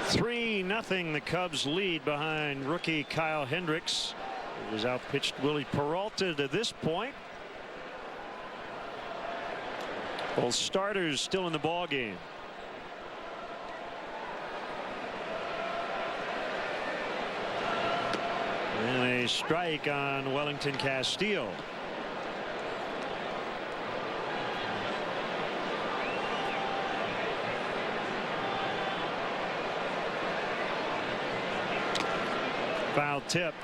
3-0 the Cubs lead behind rookie Kyle Hendricks, who has outpitched Willie Peralta to this point. Both starters still in the ball game. And a strike on Wellington Castillo. Foul tip.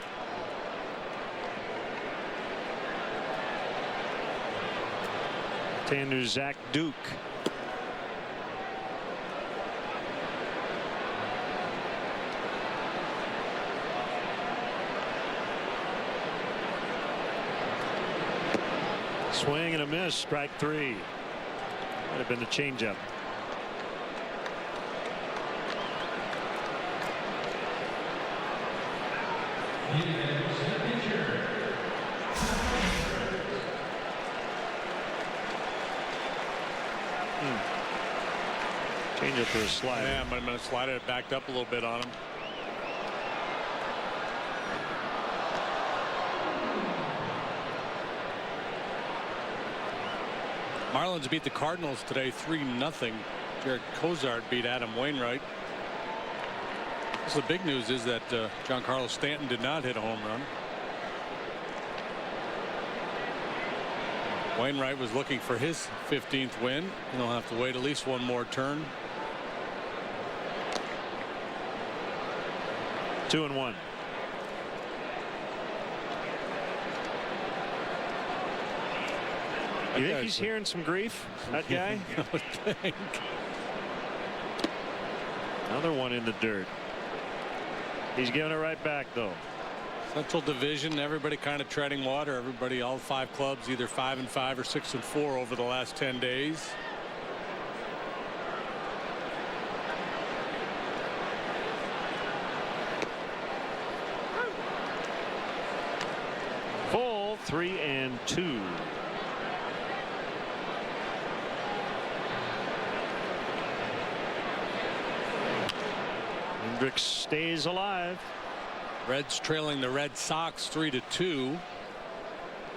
Tanner Zach Duke. Swing and a miss. Strike three. Might have been a changeup. Change it for a slide. Yeah, I'm going to slide it. Backed up a little bit on him. Marlins beat the Cardinals today 3-0. Jared Cozart beat Adam Wainwright. So the big news is that Giancarlo Stanton did not hit a home run. Wainwright was looking for his 15th win. He'll have to wait at least one more turn. 2-1. You think he's hearing some grief, that guy? I would think. Another one in the dirt. He's giving it right back, though. Central Division, everybody kind of treading water. Everybody, all 5 clubs, either 5-5 or 6-4 over the last 10 days. Full 3-2. Hendricks stays alive. Reds trailing the Red Sox 3-2.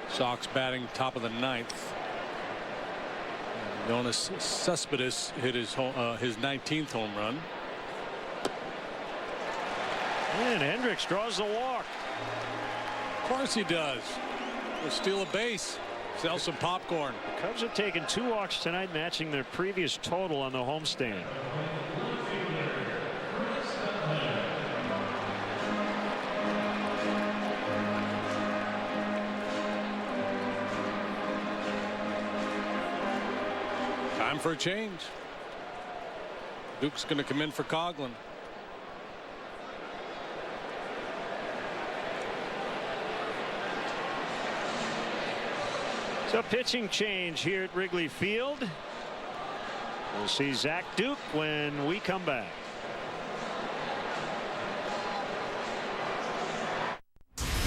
Sox batting top of the 9th. Jonas Cespedes hit his 19th home run. And Hendricks draws the walk. Of course he does. He'll steal a base. Sell some popcorn. The Cubs have taken 2 walks tonight, matching their previous total on the homestand. Time for a change. Duke's going to come in for Coughlin. So pitching change here at Wrigley Field. We'll see Zach Duke when we come back.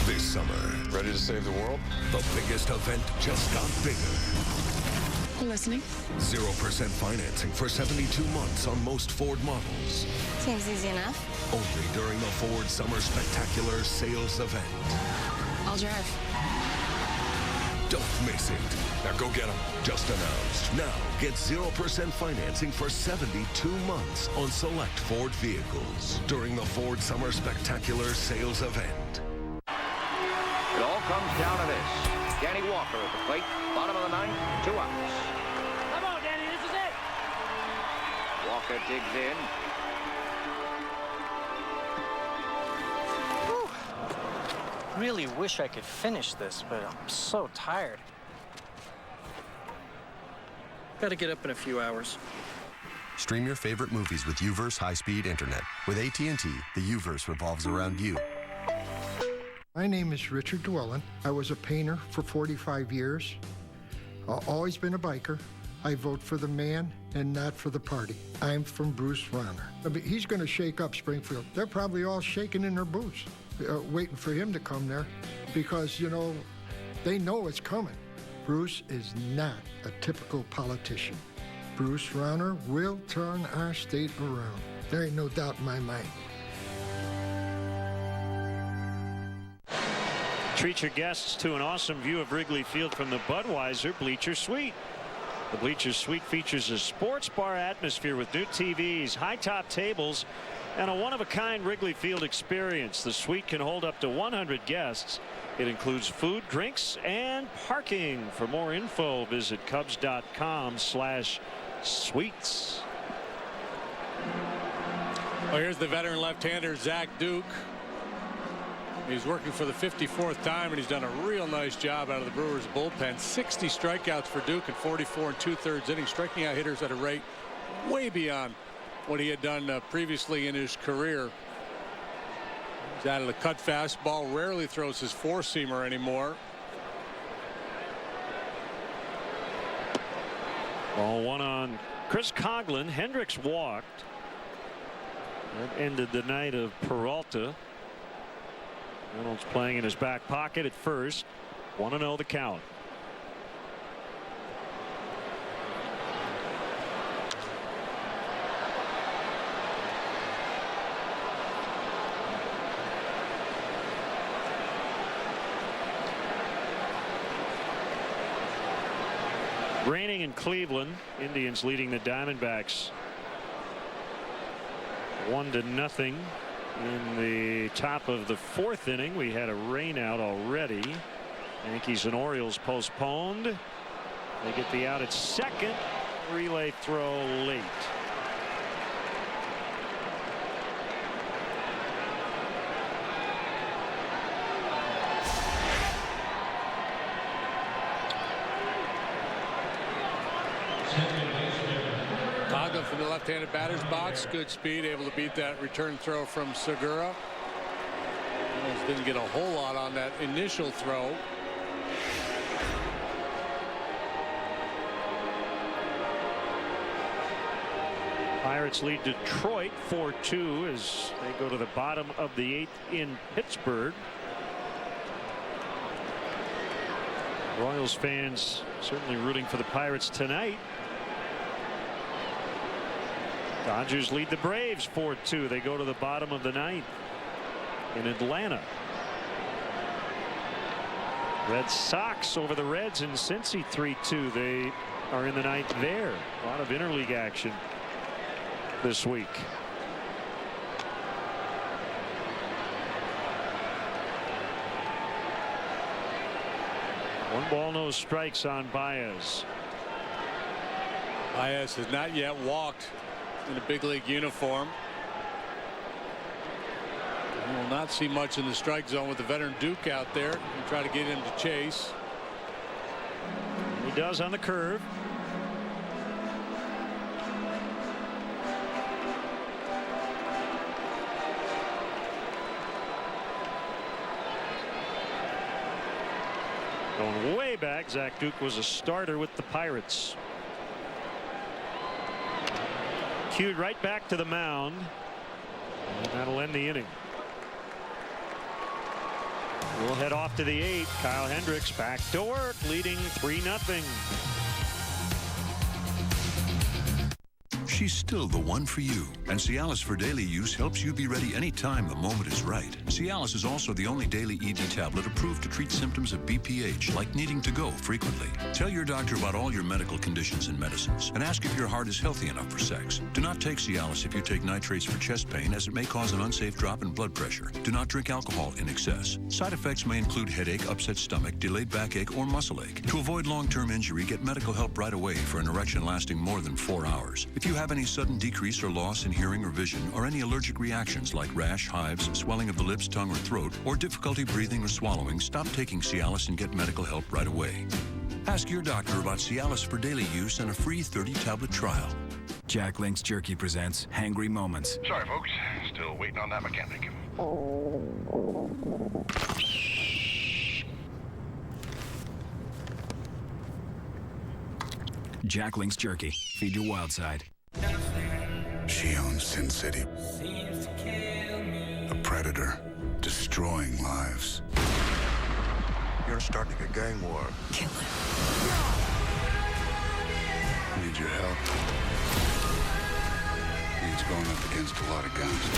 This summer, ready to save the world? The biggest event just got bigger. Listening. 0% financing for 72 months on most Ford models. Seems easy enough. Only during the Ford Summer Spectacular sales event. I'll drive. Don't miss it. Now go get them. Just announced. Now get 0% financing for 72 months on select Ford vehicles during the Ford Summer Spectacular sales event. It all comes down to this. Danny Walker at the plate. Bottom of the 9th, 2 outs. Come on, Danny, this is it. Walker digs in. Whew. Really wish I could finish this, but I'm so tired. Gotta get up in a few hours. Stream your favorite movies with UVerse high-speed internet. With AT&T, the UVerse revolves around you. My name is Richard Dwellin. I was a painter for 45 years. I've always been a biker. I vote for the man and not for the party. I'm from Bruce Rauner. I mean, he's going to shake up Springfield. They're probably all shaking in their boots, waiting for him to come there because, you know, they know it's coming. Bruce is not a typical politician. Bruce Rauner will turn our state around. There ain't no doubt in my mind. Treat your guests to an awesome view of Wrigley Field from the Budweiser Bleacher Suite. The Bleacher Suite features a sports bar atmosphere with new TVs, high top tables, and a one-of-a-kind Wrigley Field experience. The suite can hold up to 100 guests. It includes food, drinks, and parking. For more info, visit Cubs.com/suites. Well, here's the veteran left-hander Zach Duke. He's working for the 54th time, and he's done a real nice job out of the Brewers bullpen. 60 strikeouts for Duke in 44 2/3 innings, striking out hitters at a rate way beyond what he had done previously in his career. He's out of the cut fastball, rarely throws his four-seamer anymore. Ball one on Chris Coghlan. Hendricks walked. That ended the night of Peralta. Reynolds playing in his back pocket at first. 1-0 the count. Raining in Cleveland. Indians leading the Diamondbacks 1-0 in the top of the fourth inning. We had a rain out already. Yankees and Orioles postponed. They get the out at second. Relay throw late. Coghlan from the left-handed batter's box. Good speed, able to beat that return throw from Segura. Reynolds didn't get a whole lot on that initial throw. Pirates lead Detroit 4-2 as they go to the bottom of the eighth in Pittsburgh. Royals fans certainly rooting for the Pirates tonight. Dodgers lead the Braves 4-2. They go to the bottom of the ninth in Atlanta. Red Sox over the Reds in Cincy 3-2. They are in the ninth there. A lot of interleague action this week. One ball, no strikes on Baez. Baez has not yet walked in a big league uniform. We will not see much in the strike zone with the veteran Duke out there and try to get him to chase. He does on the curve. Going way back, Zach Duke was a starter with the Pirates. Cued right back to the mound. And that'll end the inning. We'll head off to the eighth. Kyle Hendricks back to work, leading 3-0. She's still the one for you, and Cialis for daily use helps you be ready anytime the moment is right. Cialis is also the only daily ED tablet approved to treat symptoms of BPH, like needing to go frequently. Tell your doctor about all your medical conditions and medicines, and ask if your heart is healthy enough for sex. Do not take Cialis if you take nitrates for chest pain, as it may cause an unsafe drop in blood pressure. Do not drink alcohol in excess. Side effects may include headache, upset stomach, delayed backache, or muscle ache. To avoid long-term injury, get medical help right away for an erection lasting more than 4 hours. If you have any sudden decrease or loss in hearing or vision, or any allergic reactions like rash, hives, swelling of the lips, tongue, or throat, or difficulty breathing or swallowing, stop taking Cialis and get medical help right away. Ask your doctor about Cialis for daily use and a free 30-tablet trial. Jack Link's Jerky presents Hangry Moments. Sorry, folks. Still waiting on that mechanic. Jack Link's Jerky. Feed your wild side. She owns Sin City. A predator destroying lives. You're starting a gang war. Kill him. Need your help. He's going up against a lot of guns.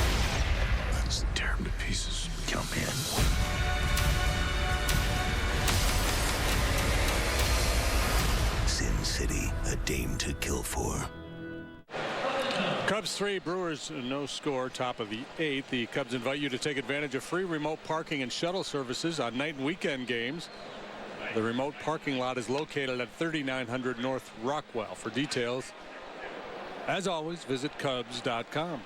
Let's tear him to pieces. Jump in. Sin City, a dame to kill for. Cubs 3, Brewers no score, top of the 8th. The Cubs invite you to take advantage of free remote parking and shuttle services on night and weekend games. The remote parking lot is located at 3900 North Rockwell. For details, as always, visit Cubs.com.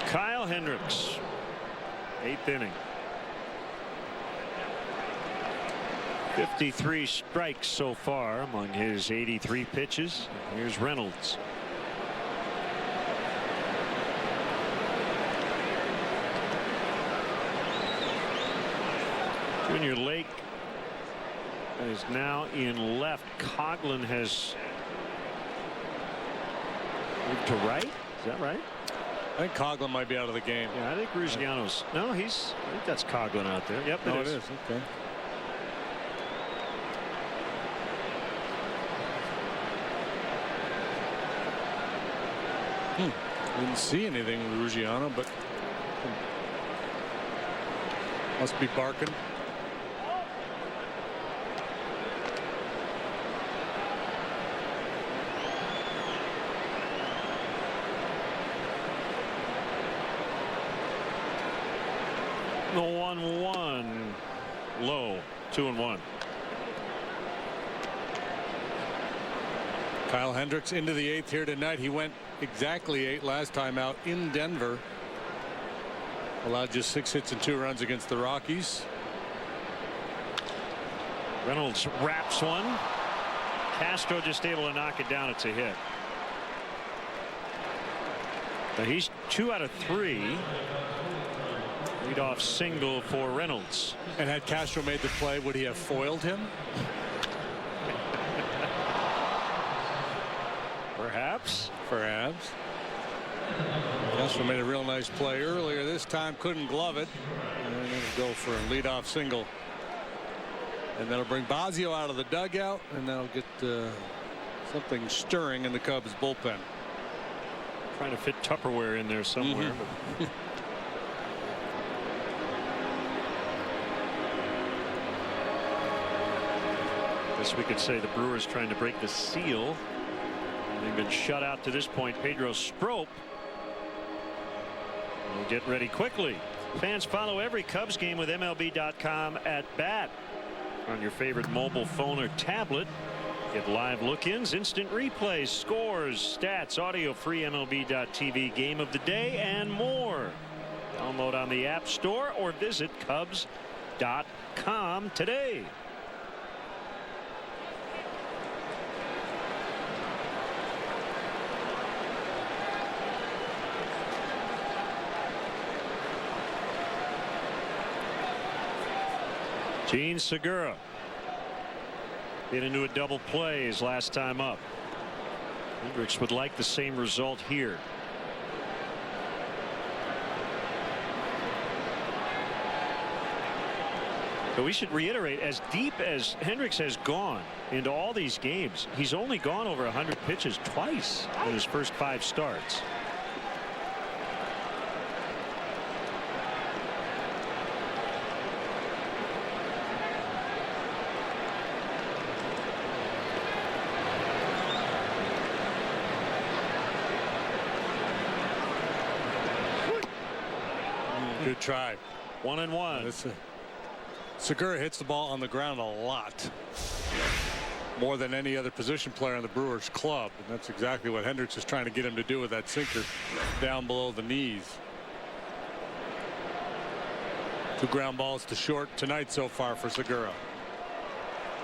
Kyle Hendricks, 8th inning. 53 strikes so far among his 83 pitches. Here's Reynolds. Junior Lake is now in left. Coughlin has moved to right. Is that right? I think Coughlin might be out of the game. Yeah, I think Ruziano's. No, I think that's Coughlin out there. Yep, it is. Okay. Didn't see anything with Ruziano, but must be barking. The 1-1 low, 2-1. Kyle Hendricks into the 8th here tonight. He went exactly 8 last time out in Denver. Allowed just 6 hits and 2 runs against the Rockies. Reynolds wraps one. Castro just able to knock it down. It's a hit. But he's 2 out of 3. Leadoff single for Reynolds. And had Castro made the play, would he have foiled him? Perhaps. Perhaps. Castro made a real nice play earlier. This time couldn't glove it. And then go for a leadoff single. And that'll bring Bosio out of the dugout. And that'll get something stirring in the Cubs bullpen. Trying to fit Tupperware in there somewhere. Guess we could say the Brewers trying to break the seal. They've been shut out to this point. Pedro Strop will get ready quickly. Fans, follow every Cubs game with MLB.com at bat on your favorite mobile phone or tablet. Get live look-ins, instant replays, scores, stats, audio, free MLB.tv game of the day, and more. Download on the App Store or visit Cubs.com today. Gene Segura hit into a double play his last time up. Hendricks would like the same result here. But we should reiterate, as deep as Hendricks has gone into all these games, he's only gone over 100 pitches twice in his first 5 starts. Good try. 1-1. Segura hits the ball on the ground a lot. More than any other position player on the Brewers club. And that's exactly what Hendricks is trying to get him to do with that sinker down below the knees. 2 ground balls to short tonight so far for Segura.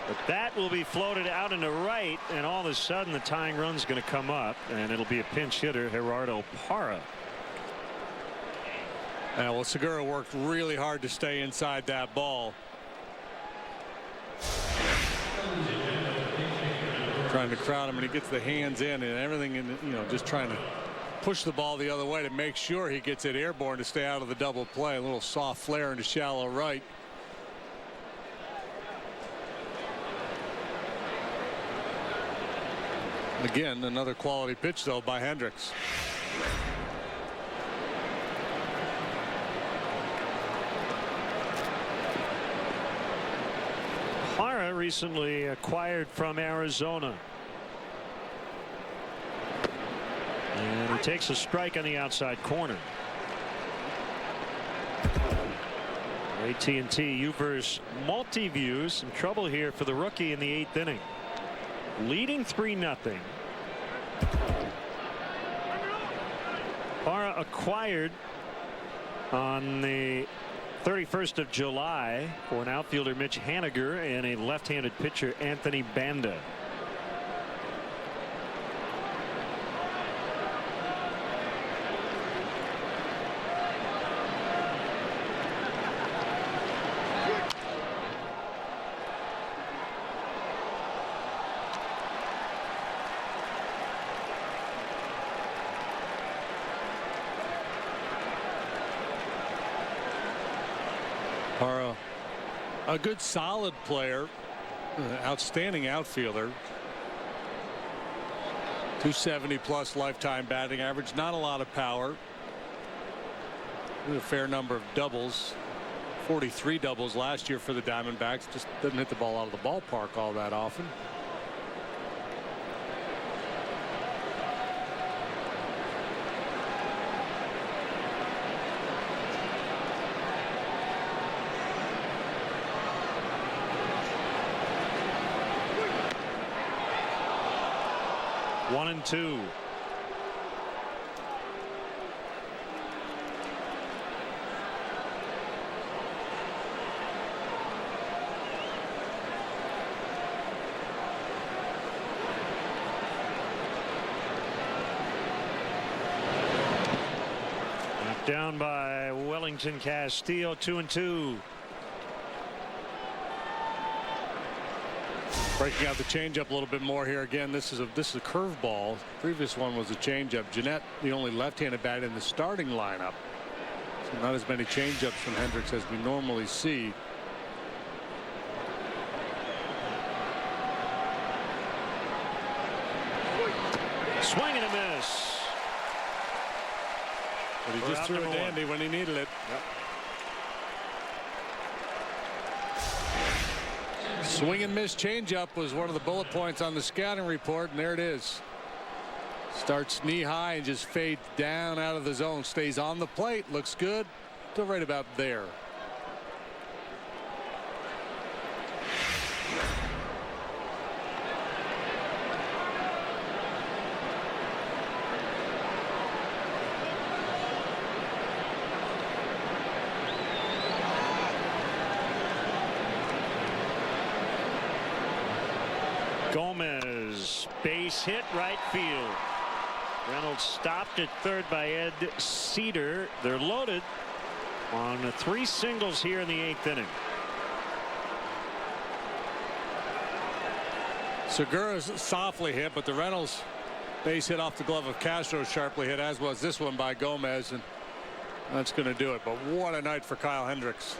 But that will be floated out into right, and all of a sudden the tying run's going to come up, and it'll be a pinch hitter, Gerardo Parra. Well, Segura worked really hard to stay inside that ball. Trying to crowd him, and he gets the hands in and everything, and just trying to push the ball the other way to make sure he gets it airborne to stay out of the double play. A little soft flare into shallow right. Again, another quality pitch, though, by Hendricks. Parra recently acquired from Arizona. And he takes a strike on the outside corner. AT&T U-verse multi-views. Some trouble here for the rookie in the 8th inning. Leading 3-0. Parra acquired on the 31st of July for an outfielder Mitch Haniger and a left-handed pitcher Anthony Banda. Parra, a good solid player, outstanding outfielder. 270 plus lifetime batting average, not a lot of power. A fair number of doubles, 43 doubles last year for the Diamondbacks. Just doesn't hit the ball out of the ballpark all that often. One and two. Knocked down by Wellington Castillo. 2-2. Breaking out the changeup a little bit more here. Again, this is a curveball. Previous one was a changeup. Jeanette, the only left-handed bat in the starting lineup. So not as many changeups from Hendricks as we normally see. Swing and a miss. But he just threw a dandy when he needed it. Yep. Swing and miss changeup was one of the bullet points on the scouting report, and there it is. Starts knee high and just fades down out of the zone. Stays on the plate. Looks good. Still right about there. Gomez, base hit, right field. Reynolds stopped at third by Ed Cedar. They're loaded on 3 singles here in the 8th inning. Segura's softly hit, but the Reynolds base hit off the glove of Castro sharply hit, as was this one by Gomez, and that's going to do it. But what a night for Kyle Hendricks.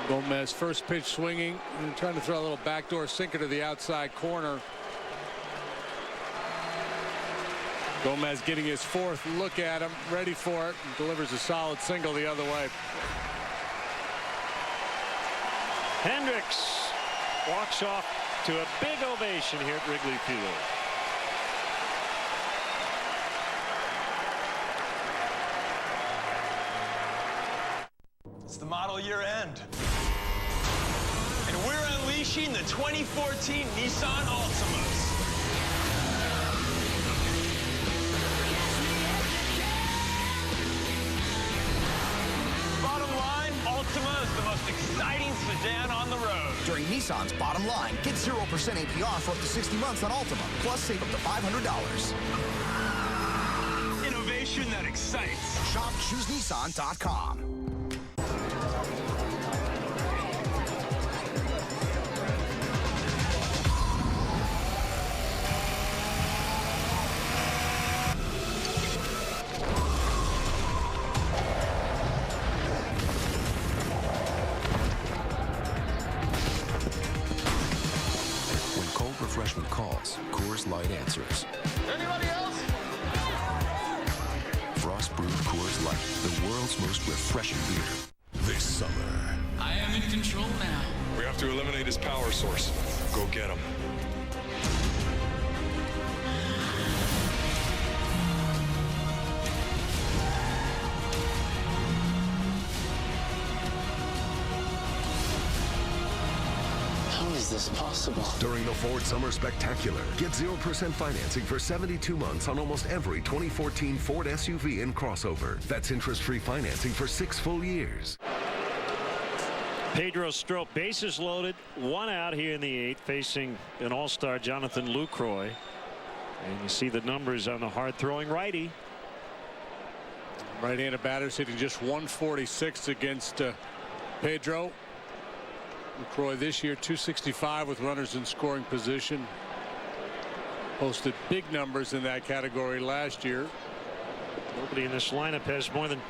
Gomez first pitch swinging and trying to throw a little backdoor sinker to the outside corner. Gomez getting his 4th look at him, ready for it, and delivers a solid single the other way. Hendricks walks off to a big ovation here at Wrigley Field. It's the model year end. And we're unleashing the 2014 Nissan Altimas. Bottom line, Altima is the most exciting sedan on the road. During Nissan's Bottom Line, get 0% APR for up to 60 months on Altima, plus save up to $500. Innovation that excites. Shop ChooseNissan.com. refreshment calls, Coors Light answers. Anybody else? Frost brewed Coors Light, the world's most refreshing beer. This summer, I am in control now. We have to eliminate his power source. Go get him. How is this possible? During the Ford Summer Spectacular, get 0% financing for 72 months on almost every 2014 Ford SUV and crossover. That's interest-free financing for 6 full years. Pedro Strop, bases loaded, 1 out here in the 8th, facing an all-star Jonathan Lucroy. And you see the numbers on the hard-throwing righty. Right-handed batters hitting just 146 against Pedro. LaCroix this year 265 with runners in scoring position. Posted big numbers in that category last year. Nobody in this lineup has more than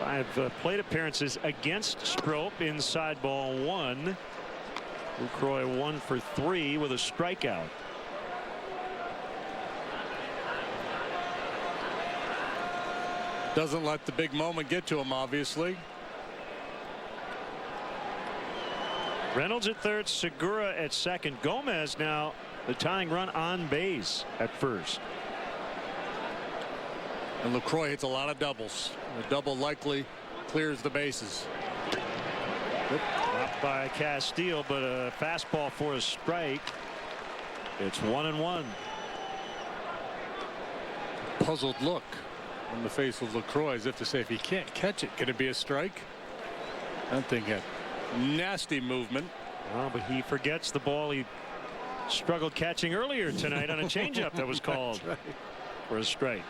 5 plate appearances against Strop. Inside ball 1. LaCroix 1 for 3 with a strikeout. Doesn't let the big moment get to him, obviously. Reynolds at third, Segura at second. Gomez now the tying run on base at first. And LaCroix hits a lot of doubles. The double likely clears the bases. Dropped by Castillo, but a fastball for a strike. It's 1-1. Puzzled look on the face of LaCroix, as if to say, if he can't catch it, can it be a strike? That thing had nasty movement. Oh, but he forgets the ball he struggled catching earlier tonight on a changeup that was called for a strike.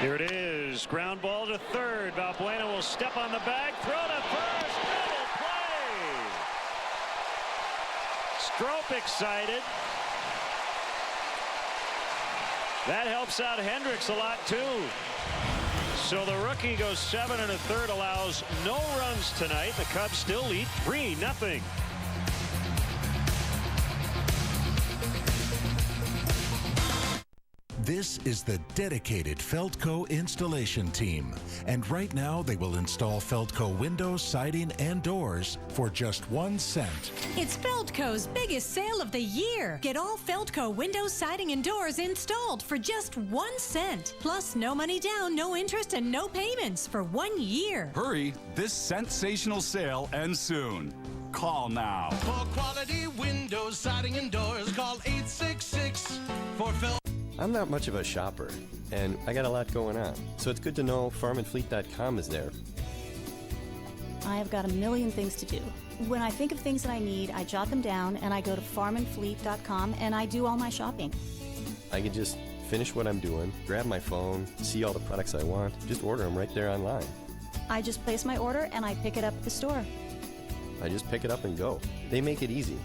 Here it is. Ground ball to third. Valbuena will step on the bag. Throw to first. Double play. Strop excited. That helps out Hendricks a lot too. So the rookie goes 7 1/3, allows no runs tonight. The Cubs still lead 3-0. This is the dedicated Feldco installation team. And right now they will install Feldco windows, siding, and doors for just 1 cent. It's Feldco's biggest sale of the year. Get all Feldco windows, siding, and doors installed for just 1 cent. Plus no money down, no interest, and no payments for 1 year. Hurry, this sensational sale ends soon. Call now. For quality windows, siding, and doors, call 866 for Feldco. I'm not much of a shopper, and I got a lot going on, so it's good to know farmandfleet.com is there. I have got a million things to do. When I think of things that I need, I jot them down, and I go to farmandfleet.com, and I do all my shopping. I can just finish what I'm doing, grab my phone, see all the products I want, just order them right there online. I just place my order, and I pick it up at the store. I just pick it up and go. They make it easy.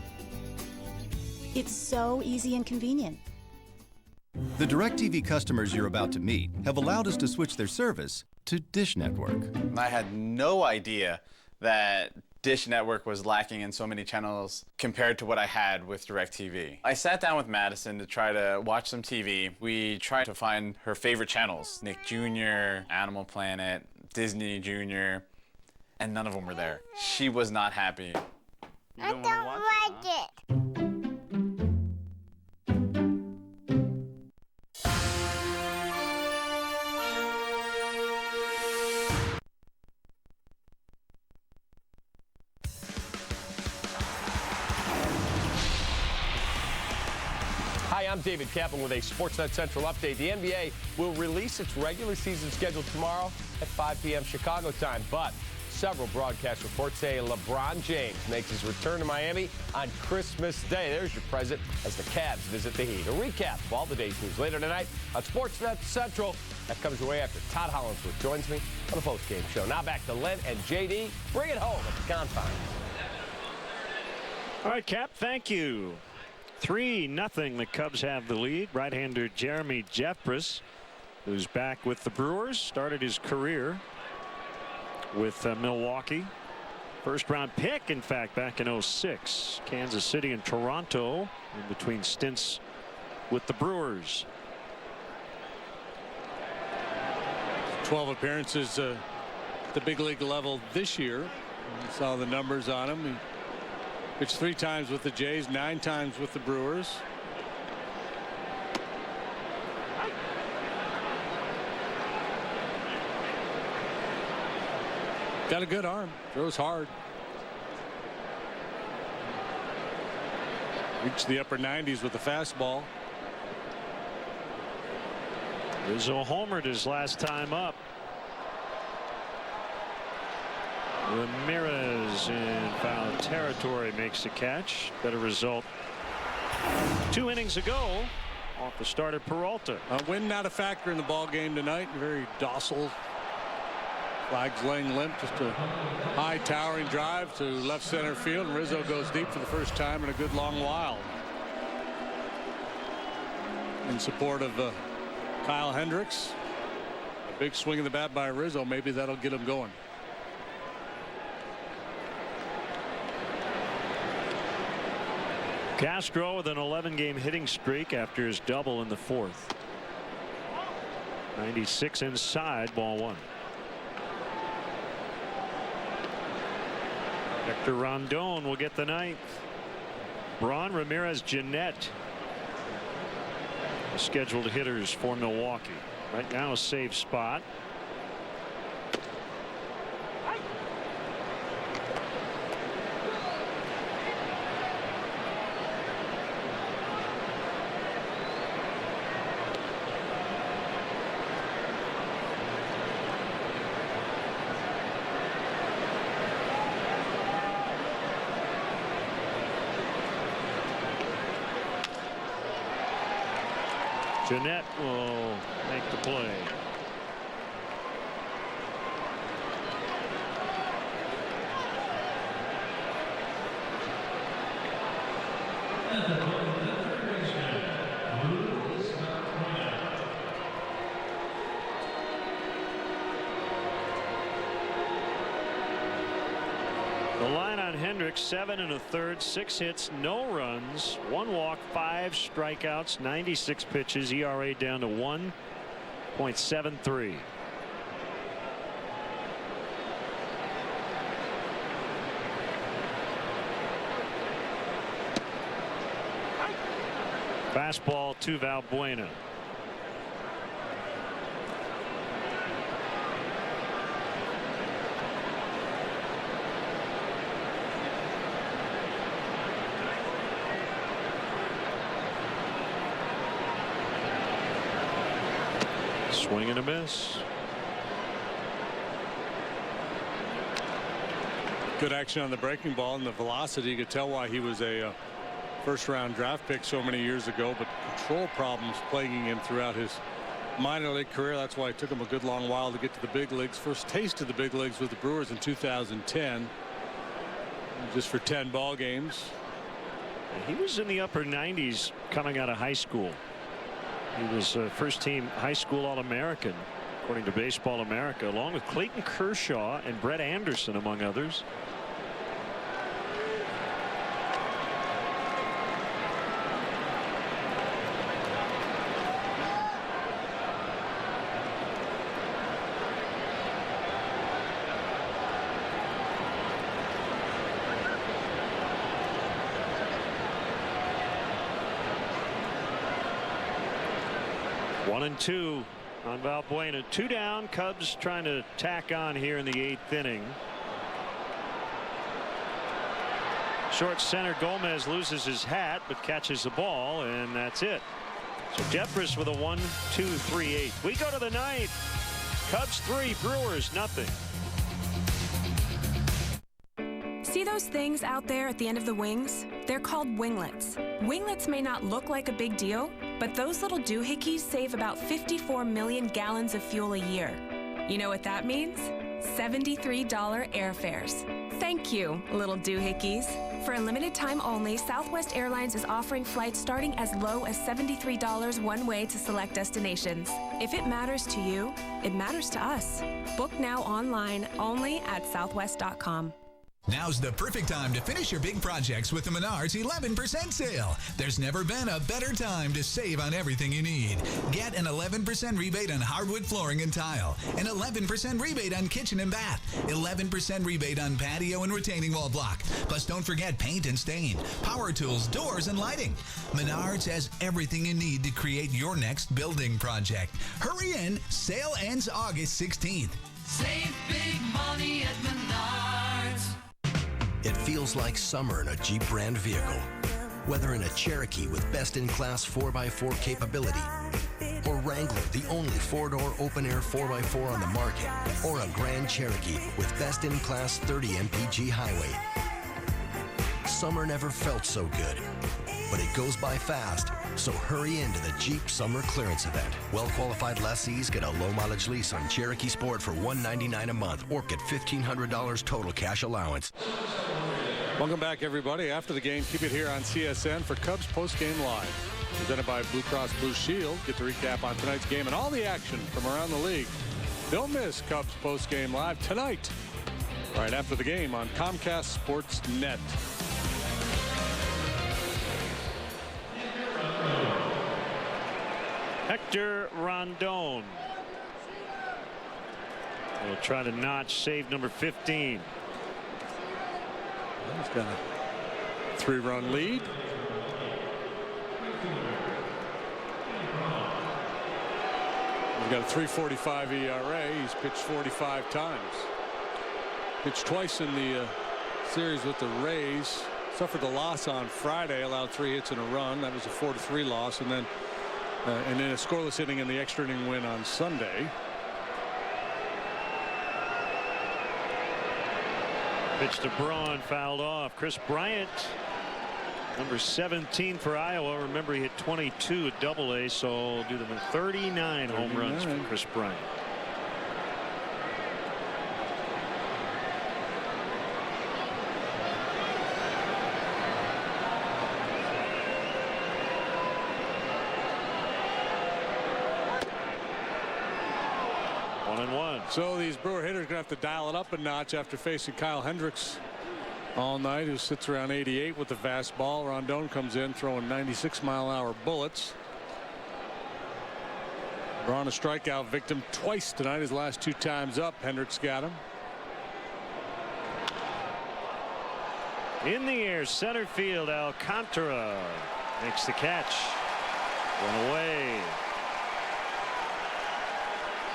It's so easy and convenient. The DirecTV customers you're about to meet have allowed us to switch their service to Dish Network. I had no idea that Dish Network was lacking in so many channels compared to what I had with DirecTV. I sat down with Madison to try to watch some TV. We tried to find her favorite channels, Nick Jr., Animal Planet, Disney Jr., and none of them were there. She was not happy. I don't like it. Hi, I'm David Kaplan with a Sportsnet Central update. The NBA will release its regular season schedule tomorrow at 5 p.m. Chicago time, but several broadcast reports say LeBron James makes his return to Miami on Christmas Day. There's your present as the Cavs visit the Heat. A recap of all the day's news later tonight on Sportsnet Central. That comes your way after Todd Hollinsworth joins me on the postgame show. Now back to Len and JD. Bring it home at the Confines. All right, Cap, thank you. 3-0. The Cubs have the lead. Right-hander Jeremy Jeffress, who's back with the Brewers, started his career with Milwaukee. First-round pick, in fact, back in '06. Kansas City and Toronto in between stints with the Brewers. 12 appearances at the big league level this year. You saw the numbers on him. He pitched 3 times with the Jays, 9 times with the Brewers. Got a good arm. Throws hard. Reached the upper 90s with the fastball. Rizzo homered his last time up. Ramirez in foul territory makes the catch. Better result 2 innings ago off the starter Peralta. Wind not a factor in the ball game tonight. Very docile. Flags laying limp. Just a high towering drive to left center field. And Rizzo goes deep for the first time in a good long while. In support of Kyle Hendricks. A big swing of the bat by Rizzo. Maybe that'll get him going. Castro with an 11-game hitting streak after his double in the 4th. 96 inside, ball 1. Hector Rondon will get the 9th. Braun, Ramirez, Jeanette, the scheduled hitters for Milwaukee. Right now a safe spot. Jeanette will make the play. The line on Hendricks, 7 1/3, 6 hits, no runs, 1 walk, 5 strikeouts, 96 pitches, ERA down to 1.73. Fastball to Valbuena. Swing and a miss. Good action on the breaking ball and the velocity. You could tell why he was a first-round draft pick so many years ago, but control problems plaguing him throughout his minor league career. That's why it took him a good long while to get to the big leagues. First taste of the big leagues with the Brewers in 2010, just for 10 ball games. He was in the upper 90s coming out of high school. He was a first-team high school All-American, according to Baseball America, along with Clayton Kershaw and Brett Anderson, among others. One and 2 on Valbuena. 2 down. Cubs trying to tack on here in the 8th inning. Short center, Gomez loses his hat but catches the ball, and that's it. So Jeffress with a 1-2-3-8. We go to the 9th. Cubs 3, Brewers nothing. See those things out there at the end of the wings? They're called winglets. Winglets may not look like a big deal, but those little doohickeys save about 54 million gallons of fuel a year. You know what that means? $73 airfares. Thank you, little doohickeys. For a limited time only, Southwest Airlines is offering flights starting as low as $73 one way to select destinations. If it matters to you, it matters to us. Book now online only at southwest.com. Now's the perfect time to finish your big projects with the Menards 11% sale. There's never been a better time to save on everything you need. Get an 11% rebate on hardwood flooring and tile, an 11% rebate on kitchen and bath, 11% rebate on patio and retaining wall block. Plus, don't forget paint and stain, power tools, doors, and lighting. Menards has everything you need to create your next building project. Hurry in. Sale ends August 16th. Save big money at Menards. It feels like summer in a Jeep brand vehicle. Whether in a Cherokee with best-in-class 4x4 capability, or Wrangler, the only four-door open-air 4x4 on the market, or a Grand Cherokee with best-in-class 30 mpg highway. Summer never felt so good, but it goes by fast, so hurry into the Jeep Summer Clearance Event. Well-qualified lessees get a low-mileage lease on Cherokee Sport for $199 a month, or get $1,500 total cash allowance. Welcome back, everybody. After the game, keep it here on CSN for Cubs Postgame Live. Presented by Blue Cross Blue Shield. Get the recap on tonight's game and all the action from around the league. Don't miss Cubs Postgame Live tonight, right after the game on Comcast Sports Net. Hector Rondon will try to notch save number 15. He's got a 3-run lead. He's got a 3.45 ERA. He's pitched 45 times. Pitched twice in the series with the Rays. Suffered the loss on Friday. Allowed 3 hits and a run. That was a 4-3 loss. And then a scoreless inning in the extra inning win on Sunday. Pitch to Braun, fouled off. Chris Bryant, number 17 for Iowa. Remember, he hit 22 at Double-A, so do them 39 home runs for Chris Bryant. So these Brewer hitters are going to have to dial it up a notch after facing Kyle Hendricks all night, who sits around 88 with the fastball. Rondon comes in throwing 96-mile-an-hour bullets. Braun a strikeout victim twice tonight. His last 2 times up, Hendricks got him. In the air, center field, Alcantara makes the catch. One away.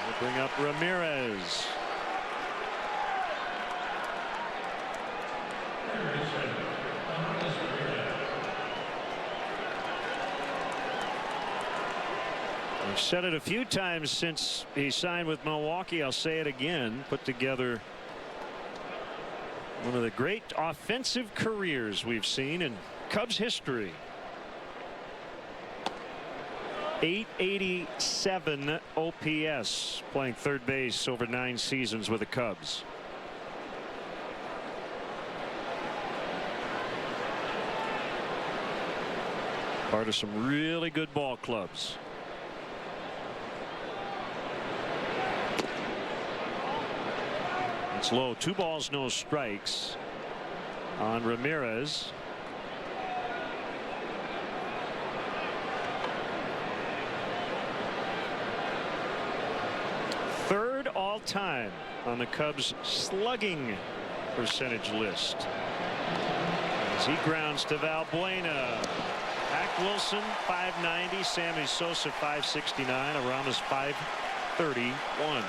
We'll bring up Ramirez. I've said it a few times since he signed with Milwaukee. I'll say it again. Put together one of the great offensive careers we've seen in Cubs history. 887 OPS, playing third base over 9 seasons with the Cubs. Part of some really good ball clubs. It's low. 2 balls, no strikes on Ramirez. Third all-time on the Cubs slugging percentage list. As he grounds to Valbuena. Mac Wilson 590, Sammy Sosa 569, Aramis 531.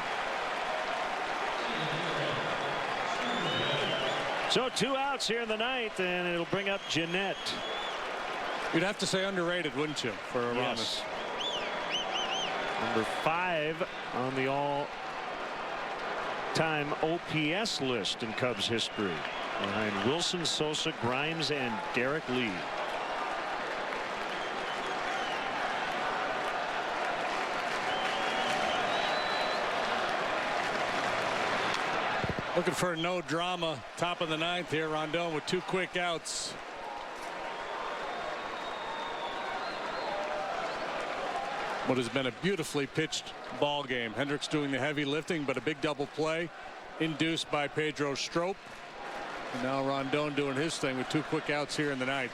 So 2 outs here in the ninth, and it'll bring up Jeanette. You'd have to say underrated, wouldn't you, for Aramis? Yes. Number 5 on the all-time OPS list in Cubs history, behind Wilson, Sosa, Grimes, and Derek Lee. Looking for no drama. Top of the ninth here. Rondon with 2 quick outs. What has been a beautifully pitched ball game. Hendricks doing the heavy lifting, but a big double play induced by Pedro Strop. And now Rondon doing his thing with 2 quick outs here in the ninth.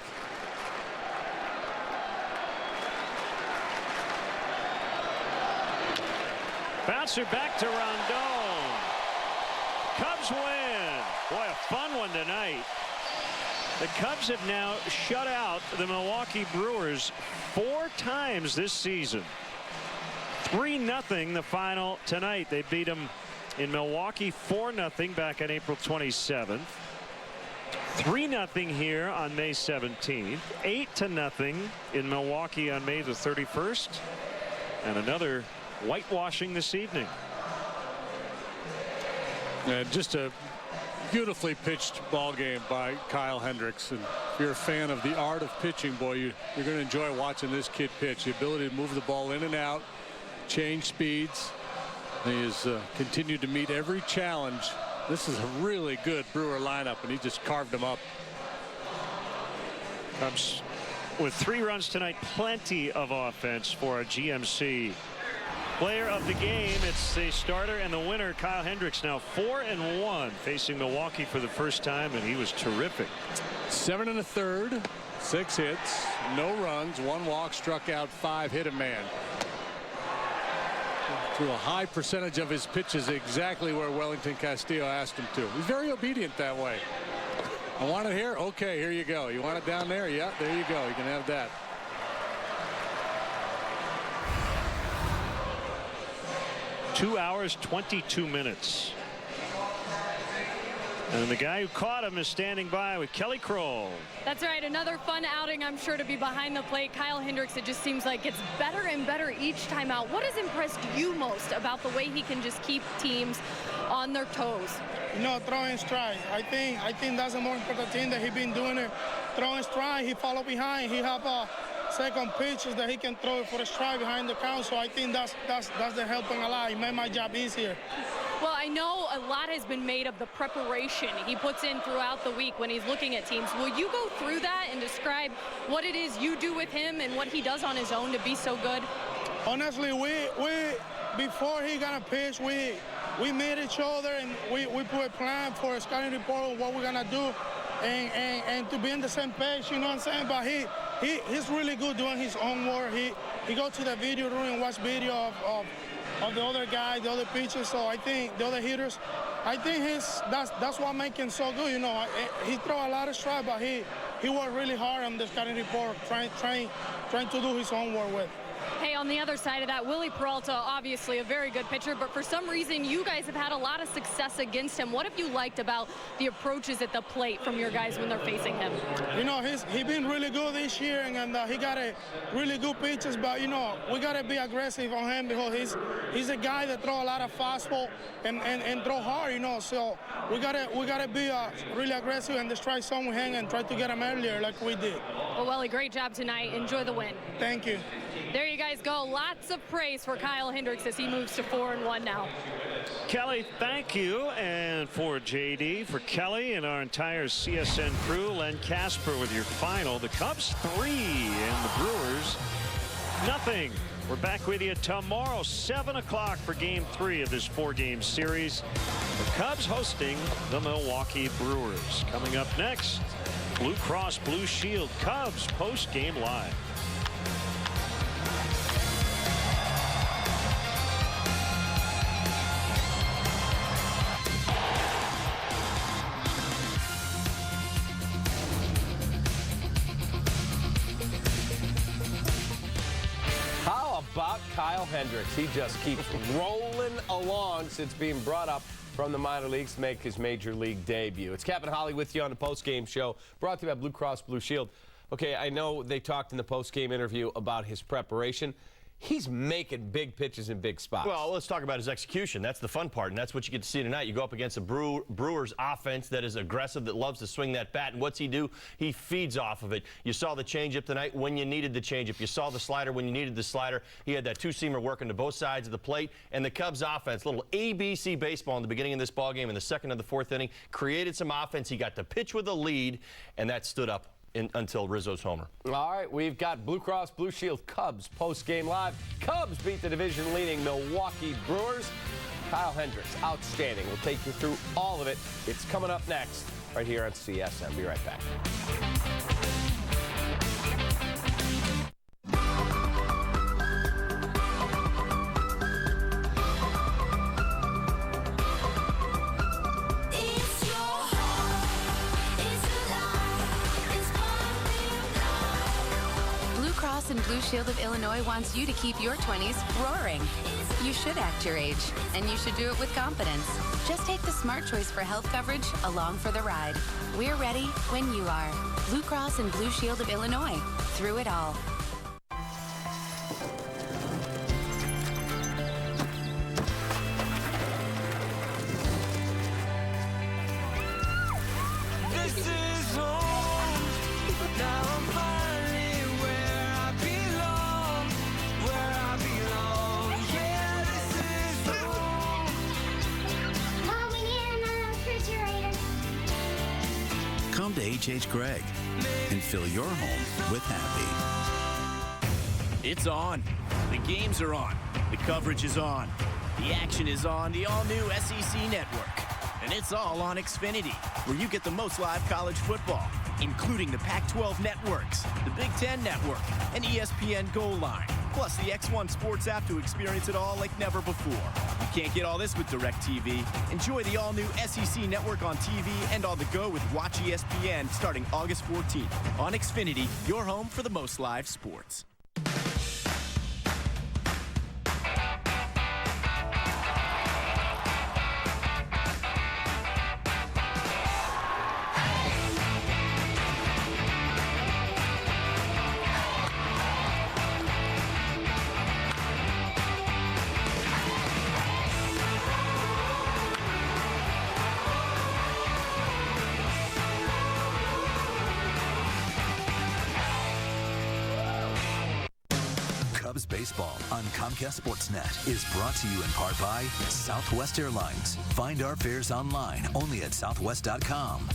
Bouncer back to Rondon. Cubs win. Boy, a fun one tonight. The Cubs have now shut out the Milwaukee Brewers 4 times this season. 3-0 the final tonight. They beat them in Milwaukee 4-0 back on April 27th. 3-0 here on May 17th. 8-0 in Milwaukee on May the 31st. And another whitewashing this evening. Just a beautifully pitched ball game by Kyle Hendricks. And if you're a fan of the art of pitching, boy, you're going to enjoy watching this kid pitch. The ability to move the ball in and out, change speeds. He has continued to meet every challenge. This is a really good Brewer lineup, and he just carved them up. Cubs with 3 runs tonight. Plenty of offense for a GMC. Player of the game, it's the starter and the winner, Kyle Hendricks, now 4-1, facing Milwaukee for the first time, and he was terrific. 7 1/3, 6 hits, no runs, 1 walk, struck out 5, hit a man. To a high percentage of his pitches exactly where Wellington Castillo asked him to. He's very obedient that way. I want it here? Okay, here you go. You want it down there? Yeah, there you go. You can have that. Two hours, 22 minutes. And the guy who caught him is standing by with Kelly Kroll. That's right. Another fun outing, I'm sure, to be behind the plate. Kyle Hendricks, it just seems like gets better and better each time out. What has impressed you most about the way he can just keep teams on their toes? You know, throwing strike. I think that's the more important thing that he's been doing it. Throwing strike, he follow behind. He have second pitches that he can throw for a strike behind the count. So I think that's the helping a lot. It made my job easier. Well, I know a lot has been made of the preparation he puts in throughout the week when he's looking at teams. Will you go through that and describe what it is you do with him and what he does on his own to be so good? Honestly, we before he got a pitch, we made each other and we put a plan for a scouting report of what we're gonna do, and to be on the same page, you know what I'm saying? But he's really good doing his own work. He go to the video room and watch video of the other guy, the other pitchers. So I think the other hitters, I think that's what makes him so good. You know, he throw a lot of strikes, but he worked really hard on the scouting report, trying to do his own work with. Hey, on the other side of that, Willie Peralta, obviously a very good pitcher, but for some reason you guys have had a lot of success against him. What have you liked about the approaches at the plate from your guys when they're facing him? You know, he's been really good this year, and he got a really good pitches, but you know, we got to be aggressive on him because he's a guy that throw a lot of fastball and throw hard, you know, so we got to be really aggressive and the strike zone with him and try to get him earlier like we did. Well, Welly, great job tonight. Enjoy the win. Thank you. There you guys go. Lots of praise for Kyle Hendricks as he moves to 4-1 now. Kelly, thank you. And for JD, for Kelly and our entire CSN crew, Len Casper with your final. The Cubs 3 and the Brewers nothing. We're back with you tomorrow, 7 o'clock for Game 3 of this 4-game series. The Cubs hosting the Milwaukee Brewers. Coming up next, Blue Cross Blue Shield Cubs post-game live. About Kyle Hendricks. He just keeps rolling along since being brought up from the minor leagues to make his major league debut. It's Cap and Holly with you on the post-game show, brought to you by Blue Cross Blue Shield. Okay, I know they talked in the post-game interview about his preparation. he's making big pitches in big spots. Well, let's talk about his execution. That's the fun part, and that's what you get to see tonight. You go up against a Brewers offense that is aggressive, that loves to swing that bat, and what's he do? He feeds off of it. You saw the changeup tonight when you needed the changeup. You saw the slider when you needed the slider. He had that two-seamer working to both sides of the plate, and the Cubs offense, little ABC baseball in the beginning of this ballgame in the second of the fourth inning, created some offense. He got to pitch with a lead, and that stood up until Rizzo's homer. All right, we've got Blue Cross Blue Shield Cubs post-game live. Cubs beat the division-leading Milwaukee Brewers. Kyle Hendricks, outstanding. We'll take you through all of it. It's coming up next right here on CSN. Be right back. And Blue Shield of Illinois wants you to keep your 20s roaring. You should act your age, and you should do it with confidence. Just take the smart choice for health coverage along for the ride. We're ready when you are. Blue Cross and Blue Shield of Illinois. Through it all. This is home. Now I'm finally where I belong. Where I belong. Yeah, this is home. Mom, we need another refrigerator. Come to H.H. Gregg and fill your home with happy. It's on. The games are on. The coverage is on. The action is on the all-new SEC network. And it's all on Xfinity, where you get the most live college football, including the Pac-12 networks, the Big Ten network, and ESPN Goal Line, plus the X1 Sports app to experience it all like never before. You can't get all this with DirecTV. Enjoy the all-new SEC network on TV and on the go with Watch ESPN starting August 14th. On Xfinity, your home for the most live sports. Cubs baseball on Comcast Sportsnet is brought to you in part by Southwest Airlines. Find our fares online only at southwest.com.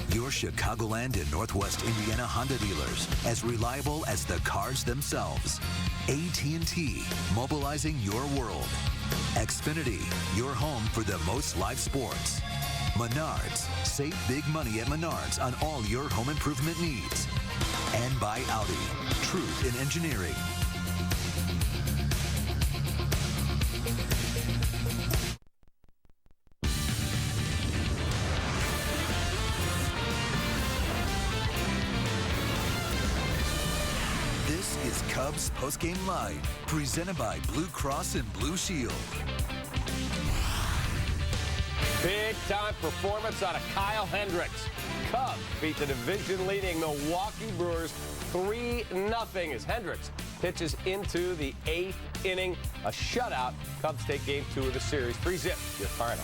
Your Chicagoland and Northwest Indiana Honda dealers, as reliable as the cars themselves. AT&T, mobilizing your world. Xfinity, your home for the most live sports. Menards, save big money at Menards on all your home improvement needs. And by Audi, truth in engineering. This is Cubs Postgame Live, presented by Blue Cross and Blue Shield. Big-time performance out of Kyle Hendricks. Cubs beat the division-leading Milwaukee Brewers 3-0 as Hendricks pitches into the 8th inning. A shutout. Cubs take game 2 of the series. 3-zip, your final.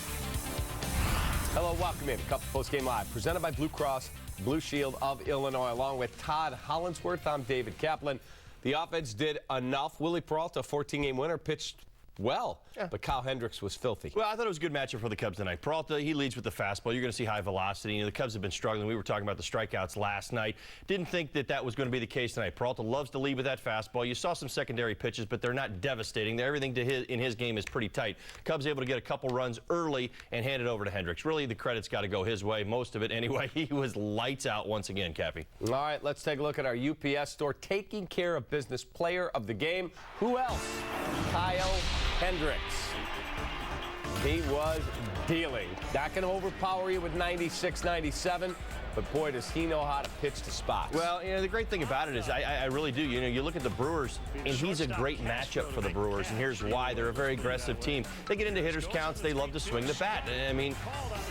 Hello, welcome in. Cubs Postgame Live, presented by Blue Cross Blue Shield of Illinois. Along with Todd Hollinsworth, I'm David Kaplan. The offense did enough. Willie Peralta, 14-game winner, pitched well, but Kyle Hendricks was filthy. Well, I thought it was a good matchup for the Cubs tonight. Peralta, he leads with the fastball. You're going to see high velocity. You know, the Cubs have been struggling. We were talking about the strikeouts last night. Didn't think that was going to be the case tonight. Peralta loves to lead with that fastball. You saw some secondary pitches, but they're not devastating. Everything in his game is pretty tight. Cubs able to get a couple runs early and hand it over to Hendricks. Really, the credit's got to go his way, most of it anyway. He was lights out once again, Cappy. All right, let's take a look at our UPS store taking care of business player of the game. Who else? Kyle Hendricks. He was dealing. Not going to overpower you with 96, 97, but boy, does he know how to pitch to spots. Well, the great thing about it is I really do. You look at the Brewers, and he's a great matchup for the Brewers, and here's why. They're a very aggressive team. They get into hitters' counts. They love to swing the bat. I mean,